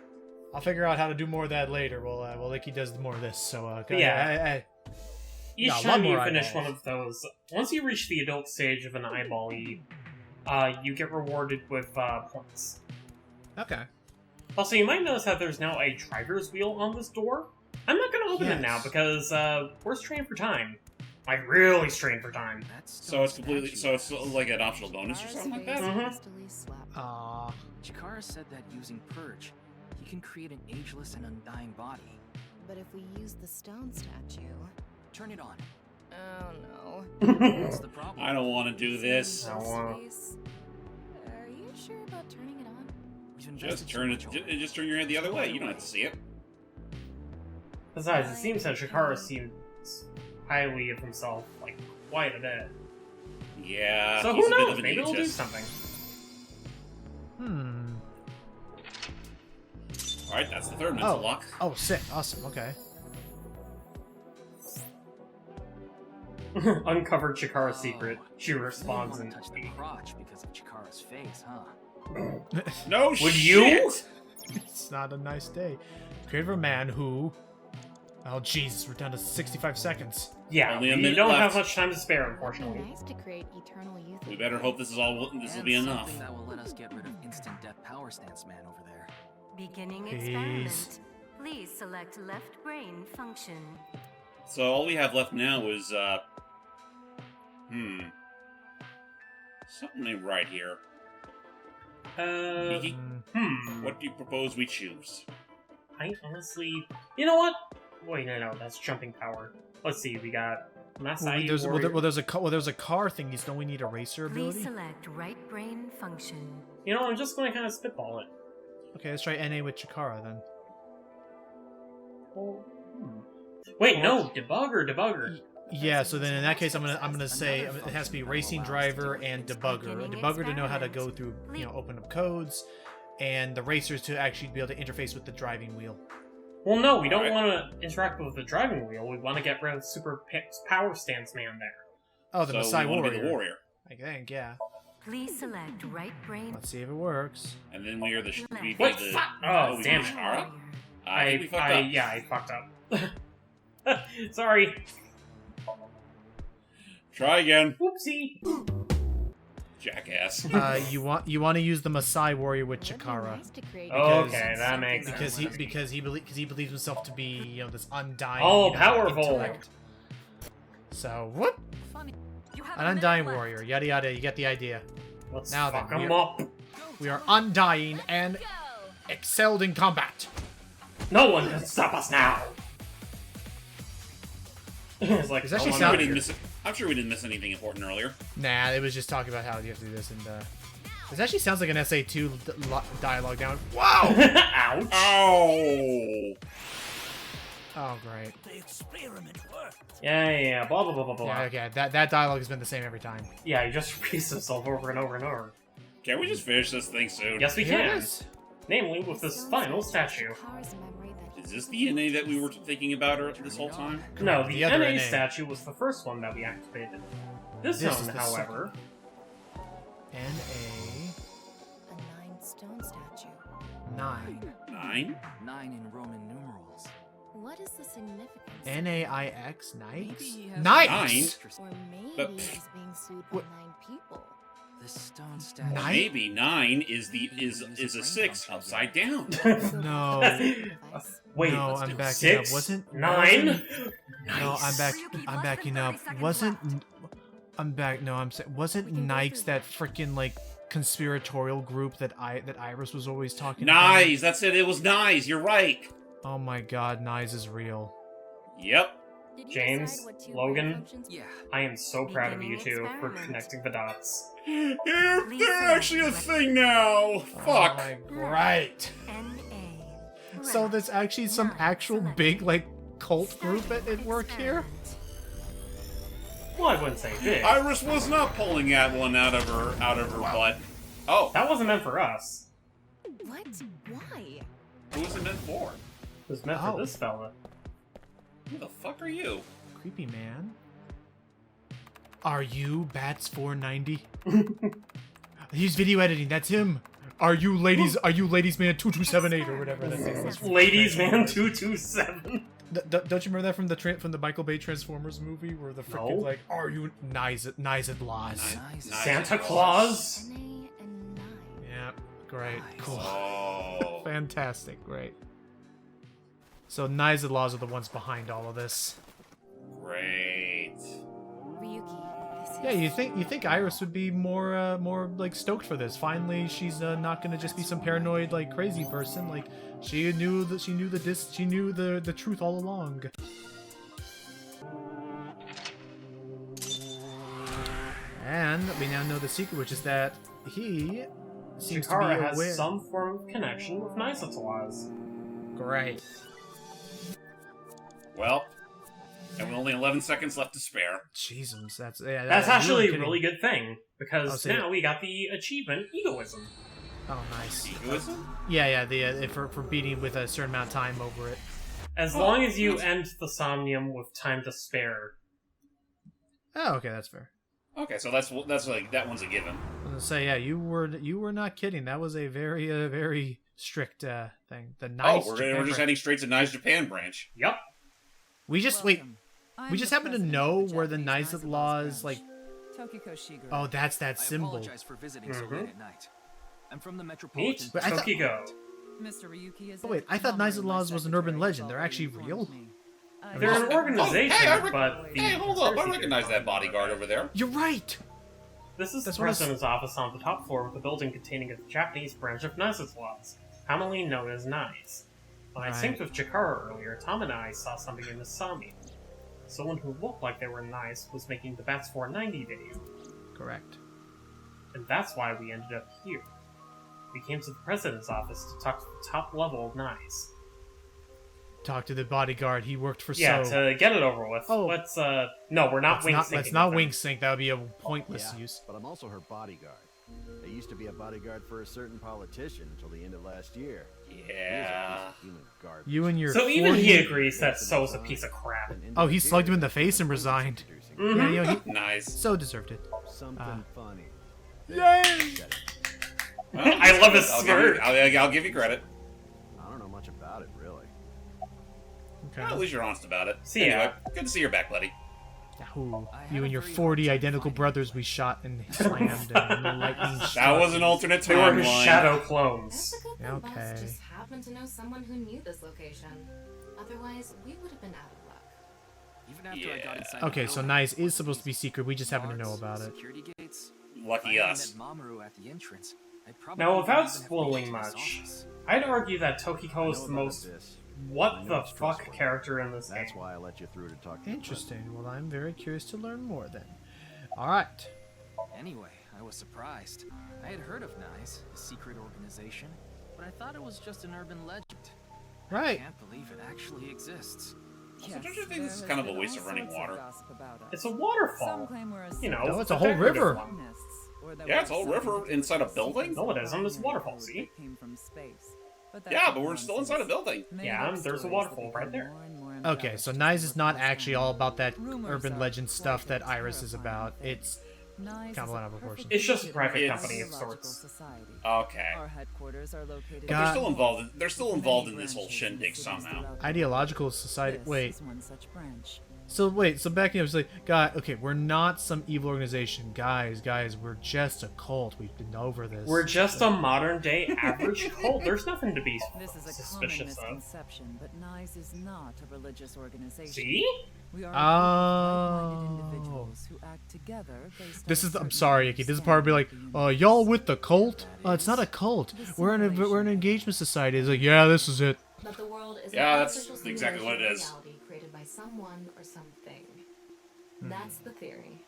I'll figure out how to do more of that later. While Ikki does more of this. So Yeah. Each Yeah, a lot time you more finish eyeballs. one of those, once you reach the adult stage of an eyeball, you get rewarded with points. Okay. Also, you might notice that there's now a driver's wheel on this door. I'm not going to open it now Yes. because we're strained for time. Like, really strained for time. So it's completely. So it's like an optional bonus or something like that. Chikara said that using Purge, he can create an ageless and undying body. But if we use the stone statue... Turn it on. Oh What's the problem? I don't want to do this. I wanna- Space. Are you sure about turning it on? We've Just invested turn so it. much already. Just turn your head the other way. You don't have to see it. Besides, it seems that Chikara seems highly of himself, like, quite a bit. Yeah. So he's who a bit knows? of an Maybe he'll do ageist. something. All right, that's the third mental lock. Oh, sick. Awesome. Okay. Uncovered Chikara's secret. She responds You in don't wanna touch the crotch because of Chikara's face, huh? No Would you? It's not a nice day. Created a man who... Oh, Jesus, we're down to 65 seconds. Yeah, Only a we minute don't left. have much time to spare, It'd unfortunately. be nice to create eternal youth. We better hope this is all. This will And be enough. something that will let us get rid of instant death power stance man over there. Beginning Peace. experiment. Please select left brain function. So all we have left now is something ain't right here. Ikki, what do you propose we choose? I honestly... You know what? Wait, no, that's jumping power. Let's see, we got Masai There's Warrior. there's a car thing. Don't we need a racer Please ability? select right brain function. You know, I'm just going to kind of spitball it. Okay, let's try NA with Chikara then. Wait, no, debugger. Yeah, so then in that case, I'm gonna say it has to be racing driver and debugger. A debugger to know how to go through, open up codes, and the racers to actually be able to interface with the driving wheel. Well, no, we don't want to interact with the driving wheel. We want to get rid of Super Power Stance Man there. Oh, the So Masai we wanna be Warrior. the warrior. I think, yeah. Please select right brain. Let's see if it works. And then we are the... What? Oh, damn it. Chikara? I think we fucked up. Yeah, I fucked up. Sorry. Try again. Whoopsie. Jackass. You want to use the Maasai warrior with Chikara. Okay, that makes sense. Because he believes himself to be, you know, this undying, powerful intellect. So what? An undying warrior. Yada yada. You get the idea. Let's now fuck then, him up. We are undying and excelled in combat. No one can stop us now. It's like, I'm sure we didn't miss anything important earlier. Nah, it was just talking about how you have to do this, and this actually sounds like an SA2 dialogue down. Wow! Ouch! Oh! Oh, great. The experiment worked. Yeah, blah blah blah blah blah. Yeah, okay, that dialogue has been the same every time. Yeah, he just repeats himself over and over and over. Can't we just finish this thing soon? Yes, we can. Namely, with this final statue. Is this the NA that we were thinking about this whole time? No, the NA statue was the first one that we activated. This one, however... NA... A 9-stone statue. 9. 9? 9 in Roman numerals. What is the significance? NAIX? Knights? Knights? Or maybe he's being sued by 9 people. The stone statue. Maybe 9 is a 6 upside down. No. Wait, no, I'm backing 6? up. Wasn't 9? No, I'm backing up. Wasn't Nikes that freaking like conspiratorial group that Iris was always talking about? Nice, that's it. It was nice. You're right. Oh my God, Nice is real. Yep. James, Logan, I am so proud of you two for connecting the dots. They're actually a thing now. Fuck. Right. So there's actually some actual big like cult group at work here. Well, I wouldn't say big. Iris was not pulling that one out of her butt. Oh, that wasn't meant for us. What? Why? Who was it meant for? It was meant for this fella. Who the fuck are you? Creepy man. Are you Bats 490? He's video editing. That's him. Are you ladies man 2278 or whatever that is? Ladies man 227. Don't you remember that from the Michael Bay Transformers movie where the freaking like, are you Nized Laws? Santa Claus? Yeah, great, cool, oh. Fantastic, great. So Nized Laws are the ones behind all of this. Great. Yeah, you think Iris would be more like stoked for this? Finally, she's not gonna just be some paranoid like crazy person. Like she knew the truth all along. And we now know the secret, which is that he seems Chikara to be aware. has some form of connection with Nysatala's. Great. Well, and with only 11 seconds left to spare. Jesus, that's actually a really good thing, because now we got the achievement Egoism. Oh, nice. Egoism? Yeah, for beating with a certain amount of time over it. As long as you end the Somnium with time to spare. Oh, okay, that's fair. Okay, so that's like that one's a given. I was gonna say, yeah, you were not kidding. That was a very strict thing. The nice. Oh, we're just heading straight to Nice Japan branch. Yep. We just happen to know where the Nice Laws like. Oh, that's that symbol. I apologize for visiting so late at night. I'm from the metropolitan. Meet Tokiko. Oh wait, I thought Nice Laws was an urban legend. They're actually real. They're an organization, but hey, hold up! I recognize that bodyguard over there. You're right. This is the president's office on the top floor of the building containing a Japanese branch of Nice's Laws, commonly known as Nice. When I synced with Chikara earlier, Tom and I saw something in the Sami. Someone who looked like they were Nice was making the Bats 490 video. Correct. And that's why we ended up here. We came to the president's office to talk to the top level of Nice. Talk to the bodyguard. He worked for to get it over with. Oh. Let's no, we're not wing syncing. Let's not wing sync. That would be a pointless use. But I'm also her bodyguard. I used to be a bodyguard for a certain politician until the end of last year. Yeah. You and your. So even he agrees that So's a piece of crap. Oh, he slugged him in the face and resigned. Yeah, you know, he Nice. so deserved it. Something funny. Yay! Well, I love his I'll smirk. I'll give you credit. I don't know much about it, really. Okay. Well, at least you're honest about it. See ya. Anyway, good to see you're back, buddy. Ooh, you and your 40 identical brothers we shot and slammed and the lightning struck. That was an alternate They were his timeline. shadow clones. That's a good thing Okay. Boss just happened to know someone who knew this location. Otherwise, we would have been out of luck. Even after I got inside Okay, so Nice is supposed to be secret. We just happen to know about it. security gates. Lucky If I us. hadn't met Mamoru at the entrance, I'd probably Now, not without even have spoiling made it to his much, office. I'd argue that Tokiko is the most I what know the it's fuck trustworthy. character in this game. That's why I let you through to talk to Interesting. Well, I'm very curious to learn more then. Alright. Anyway, I was surprised. I had heard of NICE, a secret organization, but I thought it was just an urban legend. I Right. can't believe it actually exists. So don't you think this is kind of a waste of running water? It's a waterfall. You know, No, it's a whole river. Yeah, it's a whole river inside a building? No, it isn't. It's a waterfall, see? Yeah, but we're still inside a building. Yeah, there's a waterfall right there. Okay, so Nice is not actually all about that urban legend stuff that Iris is about. It's kind of blown out of proportion. It's just a private It's- company of sorts. Okay. But they're still involved. They're still involved in this whole shindig somehow. Ideological society. Wait. So backing up, it's like, God, okay, we're not some evil organization, guys, we're just a cult. We've been over this. We're just a modern day average cult. There's nothing to be This is a suspicious common of. misconception, but NICE is not a religious organization. See? We are Oh. individuals who act together based This on is. a I'm certain sorry, Ikki. This is part of be like, y'all with the cult? It's not a cult. We're an engagement society. It's like, yeah, this is it. But the world is Yeah, an that's artificial exactly what it simulation of is. reality created by someone or something. That's the theory.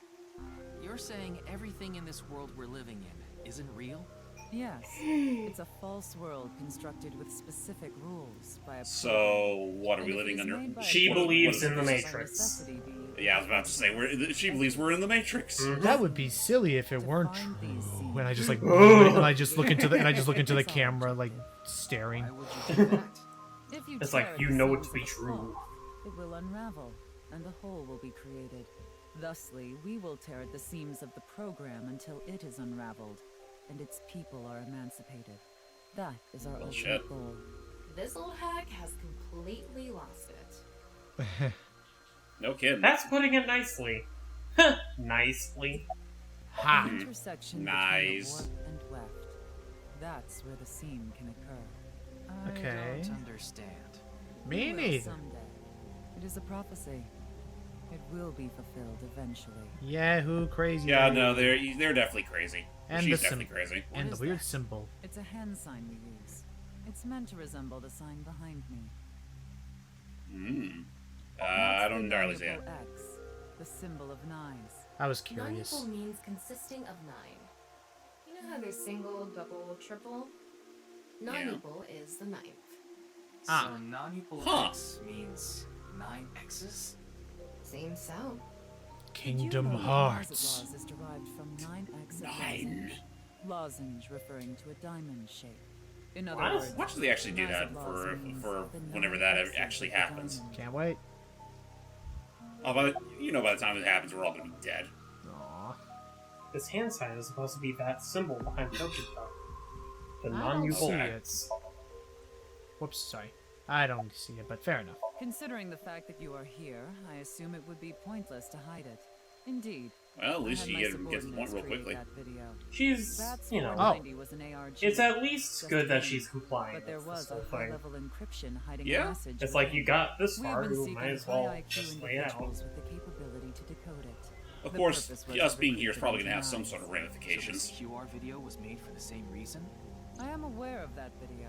You're saying everything in this world we're living in isn't real? Yes, it's a false world constructed with specific rules by a. So what are we living under? She what- believes what in is the this? Matrix. Yeah, I was about to say she believes we're in the Matrix. That would be silly if it weren't true. And I just like, and I just look into the camera like staring. If you It's tear like, you the know it seams to be of the true. cloth, it will unravel, and a whole will be created. Thusly, we will tear at the seams of the program until it is unraveled, and its people are emancipated. That is our Bullshit. ultimate goal. This old hack has completely lost it. No kidding. That's putting it nicely. Nicely. Ha! The intersection Nice. between the warp and weft. That's where the seam can occur. Okay. I don't understand. Me You will neither. someday. It is a prophecy. It will be fulfilled eventually. Yahoo crazy. Yeah, lady. no, they're definitely crazy. And She's the definitely symbol. crazy. And What the is weird that? symbol. It's a hand sign we use. It's meant to resemble the sign behind me. I don't entirely see it. Non-equal X, the symbol of nines. I was curious. Non-equal means consisting of 9. You know how there's single, double, triple? Non-equal is the 9th. Ah. So non-equal Huh. X means 9 X's? Seems so. Kingdom Did you know Hearts. that Laws is derived from 9x of 9. lozenge? Lozenge referring to a diamond shape. In other What? words, Watch do they actually do that Laws for means for the whenever 9 that X's actually of the happens? diamond. Can't wait. Oh, by the time it happens, we're all gonna be dead. Aw. This hand sign is supposed to be that symbol behind Tokiko. The I don't non-equal see X. Whoops, sorry. I don't see it, but fair enough. Considering the fact that you are here, I assume it would be pointless to hide it. Indeed. Well, at least I had you my get to the point subordinates real create quickly. that video. She's, Bats you know, 490 was an ARG. it's at least Just good that kidding. she's complying But there with was this a whole thing. high-level encryption hiding Yeah? a message. It's like, within. you got this We have far, been you seeking might as well high IQ just lay it out. individuals with the capability to decode it. Of The course, purpose was us to being recruit here is probably gonna have different some sort of minds. So ramifications. this QR video was made for the same reason? I am aware of that video.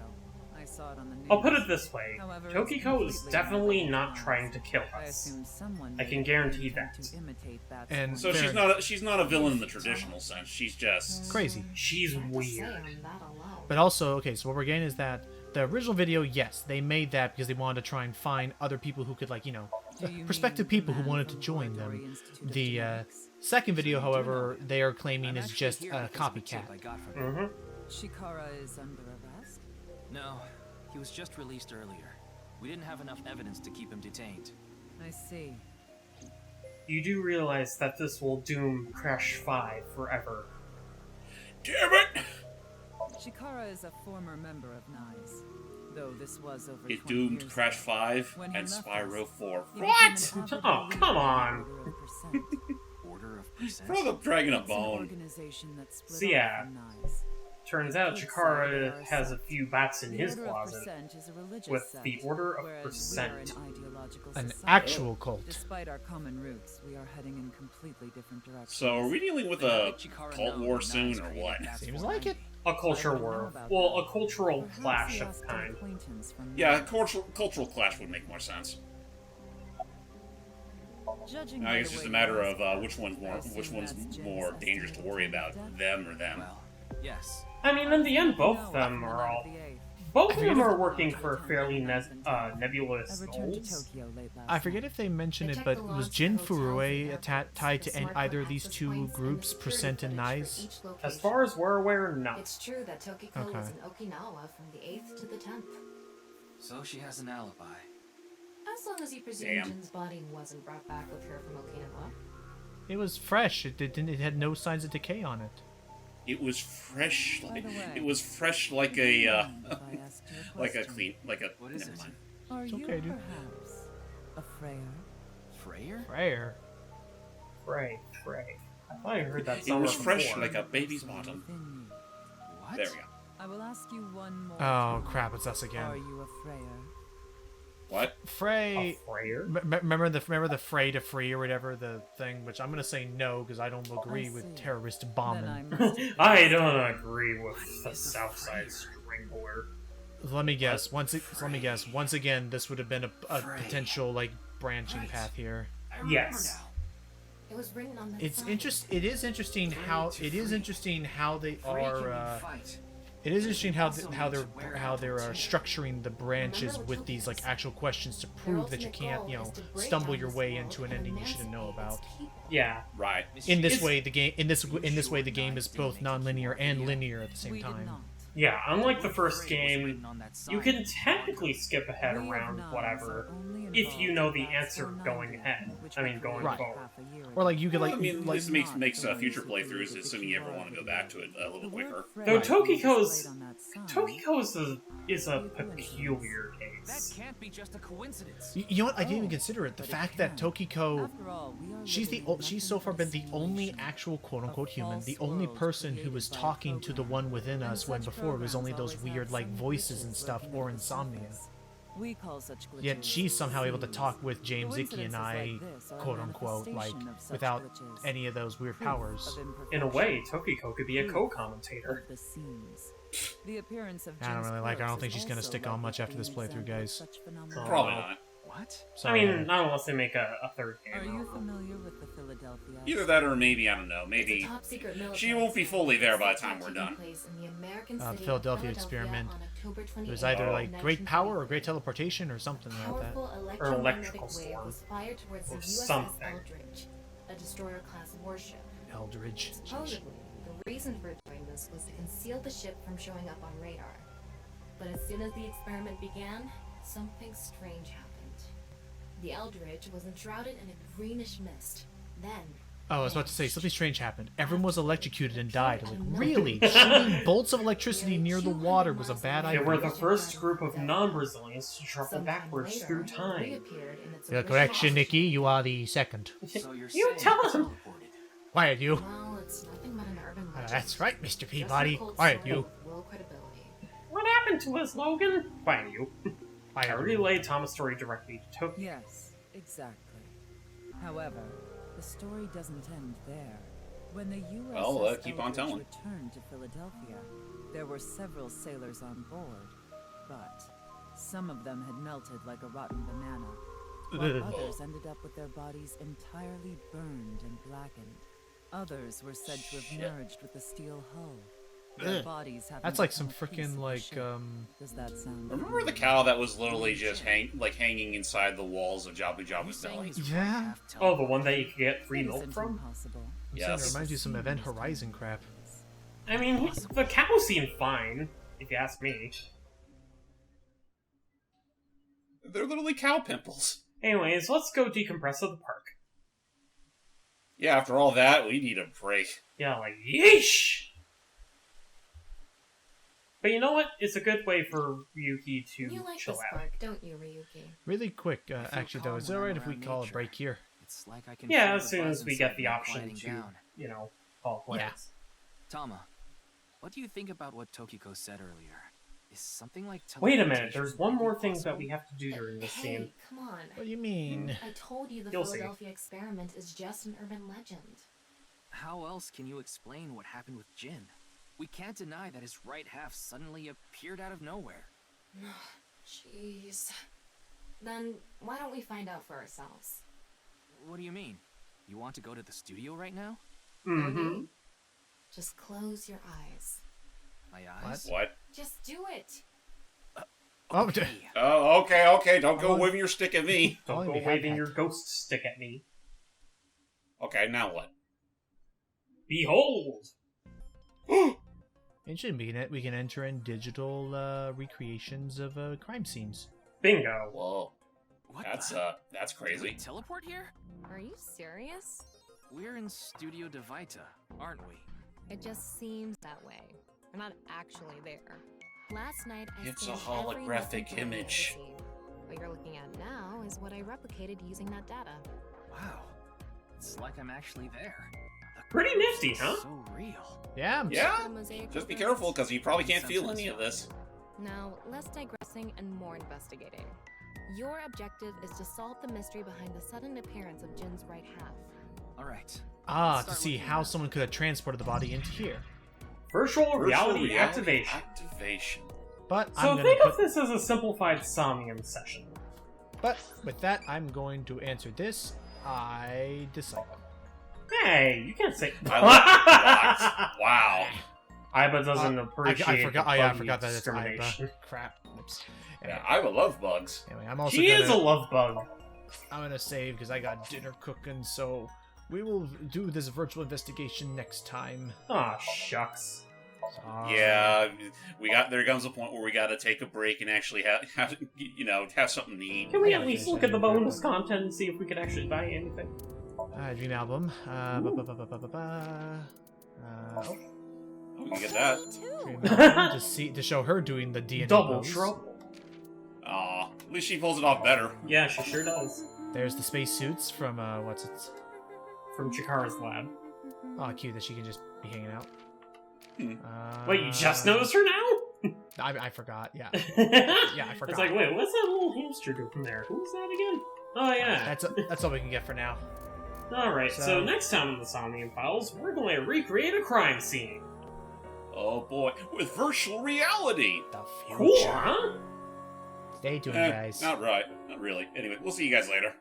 I saw it on the news. I'll put it this way. However, it's Tokiko is completely definitely not unorganized. trying to kill I us. assume someone I made can it guarantee with intent that. to imitate Bats And So Fair she's not a villain in the traditional sense. She's just Crazy. She's Say on weird. that alone. But also, okay, so what we're getting is that the original video, yes, they made that because they wanted to try and find other people who could, like, you know, Do you prospective mean people who the wanted to man join from them. Laboratory Institute of The Genetics? second video, however, they are claiming I'm is actually just here a because of a tip copycat. I got from Mm-hmm. Chikara is under arrest? No, he was just released earlier. We didn't have enough evidence to keep him detained. I see. you do realize that this will doom Crash 5 forever. Damn it! Chikara is a former member of NICE, though this was over It 20 doomed years Crash ago. 5 When he and left Spyro us, 4. he What? became an avid Oh, believer come in on. Order of Percent. Order of Percent? Throw the dragon a It's an bone. organization that split So off yeah, from NICE. turns out Could say they Chikara are has a sect. few bats in The his Order of closet Percent is a religious with sect, the Order of whereas Percent. we are an ideological An society. actual cult. Despite our common roots, we are heading in completely different directions. So are we dealing with a cult war soon, or what? Seems like it. A culture war. Well, a cultural clash of kind. Yeah, a cultural clash would make more sense. Judging I by guess the it's just way a matter you of ask, which one's I assume that's more Jin's dangerous to worry about, estimated them or them. Yes. I mean, in the end, both of them are all. Both of them are working for fairly nebulous I returned to goals. Tokyo late last I forget if they mentioned it, but was Jin Furue tied to either of these two groups, Percent and NICE? As far as we're aware, no. It's true that Tokiko Okay. was in Okinawa from the 8th to the 10th. So she has an alibi. As long as you presume Damn. Jin's body wasn't brought back with her from Okinawa. It was fresh. It didn't. It had no signs of decay on it. It was fresh. By the way, It was fresh like a if I asked you a like a question, clean like a. What is never it? mind. Are It's you okay, dude. perhaps a Freyer? Freyer? Rare. Frey. I thought I heard that It somewhere was fresh before. like a baby's bottom. Within you. What? There we go. I will ask you one more. Oh time. crap! It's us Are again. you a Freyer? What? Frey. A Freyer? Remember the Frey to free or whatever the thing, which I'm gonna say no because I don't agree with see. terrorist Then I bombing. must I don't agree with the Southside Strangler. Let me guess. Once again, this would have been a potential like branching path here. Yes. It was written on the It's side. It is interesting how they are. It is interesting how they're structuring the branches with these like actual questions to prove that you can't stumble your way into an ending you shouldn't know about. Yeah. Right. In this way, the game is both non-linear and linear at the same time. Yeah, unlike the first game, you can technically skip ahead around whatever if you know the answer going ahead. I mean, going Right. forward. Or like you could Well, I mean, this makes future playthroughs, assuming you ever want to go back to it a little quicker. Though Right. Tokiko's Sign. is a peculiar That case. can't be just a coincidence. You know what? I didn't even consider it. The But fact it that can. Tokiko, After all, we are she's living in she's so nothing far but a been the only simulation actual quote-unquote of human, the false only worlds person who was created by a talking to the one within And us when such before it was only programs those always weird have like some voices and glitches stuff lurking or at the insomnia. surface. We call such glitches Yet she's somehow able to seams. talk with James, Ikki, and Coincidences I, like this are a quote-unquote, like manifestation of such without glitches. any of those weird Proof powers. of In a way, imperfection. Tokiko could be a Proof co-commentator. of the seams. The appearance of I don't Jin's really like her. I don't corpse think is she's gonna also stick on likely much to after be this an playthrough, example of guys. such phenomena. Probably not. What? I Sorry. mean, not unless they make a third Are game. you familiar with the Philadelphia? Either that or maybe, I don't know, maybe It's a top-secret military she won't be fully there by the time experiment we're taking done. place in the American The city of Philadelphia experiment. on October It was 28th, either like great power or 1943. great teleportation or something like that. Powerful Or electromagnetic electrical wave storm. was fired towards the Or USS something. Eldridge, a destroyer-class warship. Eldridge. Supposedly, the reason for doing this was to conceal the ship from showing up on radar. But as soon as the experiment began, something strange happened. The Eldridge was enshrouded in a greenish mist. Then, Oh, I was about to say something strange happened. Everyone was electrocuted and died. I was like, really? Shooting bolts of electricity near the water was a bad They idea. were the first group of non-Brazilians to travel sometime backwards later, through it time. reappeared in its Your original correction, Nikki. shape. You are the second. So you're You saying tell it's him. teleported. Quiet, you. Well, it's nothing but an urban legend. That's right, Mr. Just Peabody. a cold Quiet, story you. with low credibility. What happened to us, Logan? Fine, you. I Quiet. relayed Thomas' story directly to Tokyo. Yes, exactly. However, the story doesn't end there. When the USS Well, keep on Eldridge telling. returned to Philadelphia, there were several sailors on board, but some of them had melted like a rotten banana, while Ugh. others ended up with their bodies entirely burned and blackened. Others were said to have merged with the steel hull. Their Ugh. bodies having That's like some become a piece freaking of the like ship. Does that sound Remember the familiar? cow that was literally just hanging inside the walls of Jabu Jabu's belly? Yeah. Oh, the one that you could get free It milk isn't from? impossible. I'm saying it Yes. reminds you of some Event Horizon crap. I mean, the cow seemed fine, if you ask me. They're literally cow pimples. Anyways, let's go decompress at the park. Yeah, after all that, we need a break. Yeah, like, yeesh! But you know what? It's a good way for Ryuki to You like chill this out. park, don't you, Ryuki? Really quick, actually, though, is it alright if we call a break here? It's like I can Yeah, feel as the soon buzz as we inside get the me option quieting to, down. you know, call plans. Tama, what do you think about what Tokiko said earlier? Is something like Wait a minute, teleportation there's one more maybe thing possible? that we have to do during this scene. Hey, come on. What do you mean? I told you the You'll see. Philadelphia experiment is just an urban legend. How else can you explain what happened with Jin? We can't deny that his right half suddenly appeared out of nowhere. Jeez. Then why don't we find out for ourselves? What do you mean? You want to go to the studio right now? Mm-hmm. Just close your eyes. My eyes? What? Just do it. Oh, Oh, okay. Don't go waving your stick at me. Don't go waving your ghost stick at me. Okay, now what? Behold! Interesting. We can enter in digital recreations of crime scenes. Bingo. Whoa. That's crazy. Can we teleport here? Are you serious? We're in Studio Devita, aren't we? It just seems that way. We're not actually there. Last night I It's a scanned every nook and holographic cranny of the image. scene. What you're looking at now is what I replicated using that data. Wow. It's like I'm actually there. Pretty nifty, huh? So real. Yeah. Yeah? Just be careful, because you probably can't feel any of this. Now, less digressing and more investigating. Your objective is to solve the mystery behind the sudden appearance of Jin's right half. Alright. To see how someone could have transported the body into here. Virtual reality activation. But So think of this as a simplified Somnium session. But with that, I'm going to answer this. I dislike them. Hey, you can't say. Wow. Iba doesn't appreciate. I forgot. the I buggy forgot that it's discrimination. Iba. Crap. Oops. Yeah, Iba love bugs. Anyway, I'm also. She is a love bug. I'm gonna save because I got dinner cooking. So we will do this virtual investigation next time. Aw, shucks. Yeah, there comes a point where we gotta take a break and actually have something to eat. Can we at least look at the bonus content and see if we can actually buy anything? Dream album. We can get that. Dream album to show her doing the DNA Double pose. trouble. Aw, at least she pulls it off better. Yeah, she sure does. There's the spacesuits from what's it? From Chikara's lab. Oh, cute that she can just be hanging out. Wait, you just noticed her now? I forgot. Yeah. Yeah, I forgot. It's like, wait, what's that little hamster doing there? Who's that again? Oh yeah. That's all we can get for now. Alright, so next time on the Somnium Files, we're going to recreate a crime scene. Oh boy, with virtual reality. Cool, huh? Stay tuned, guys. Not really. Anyway, we'll see you guys later.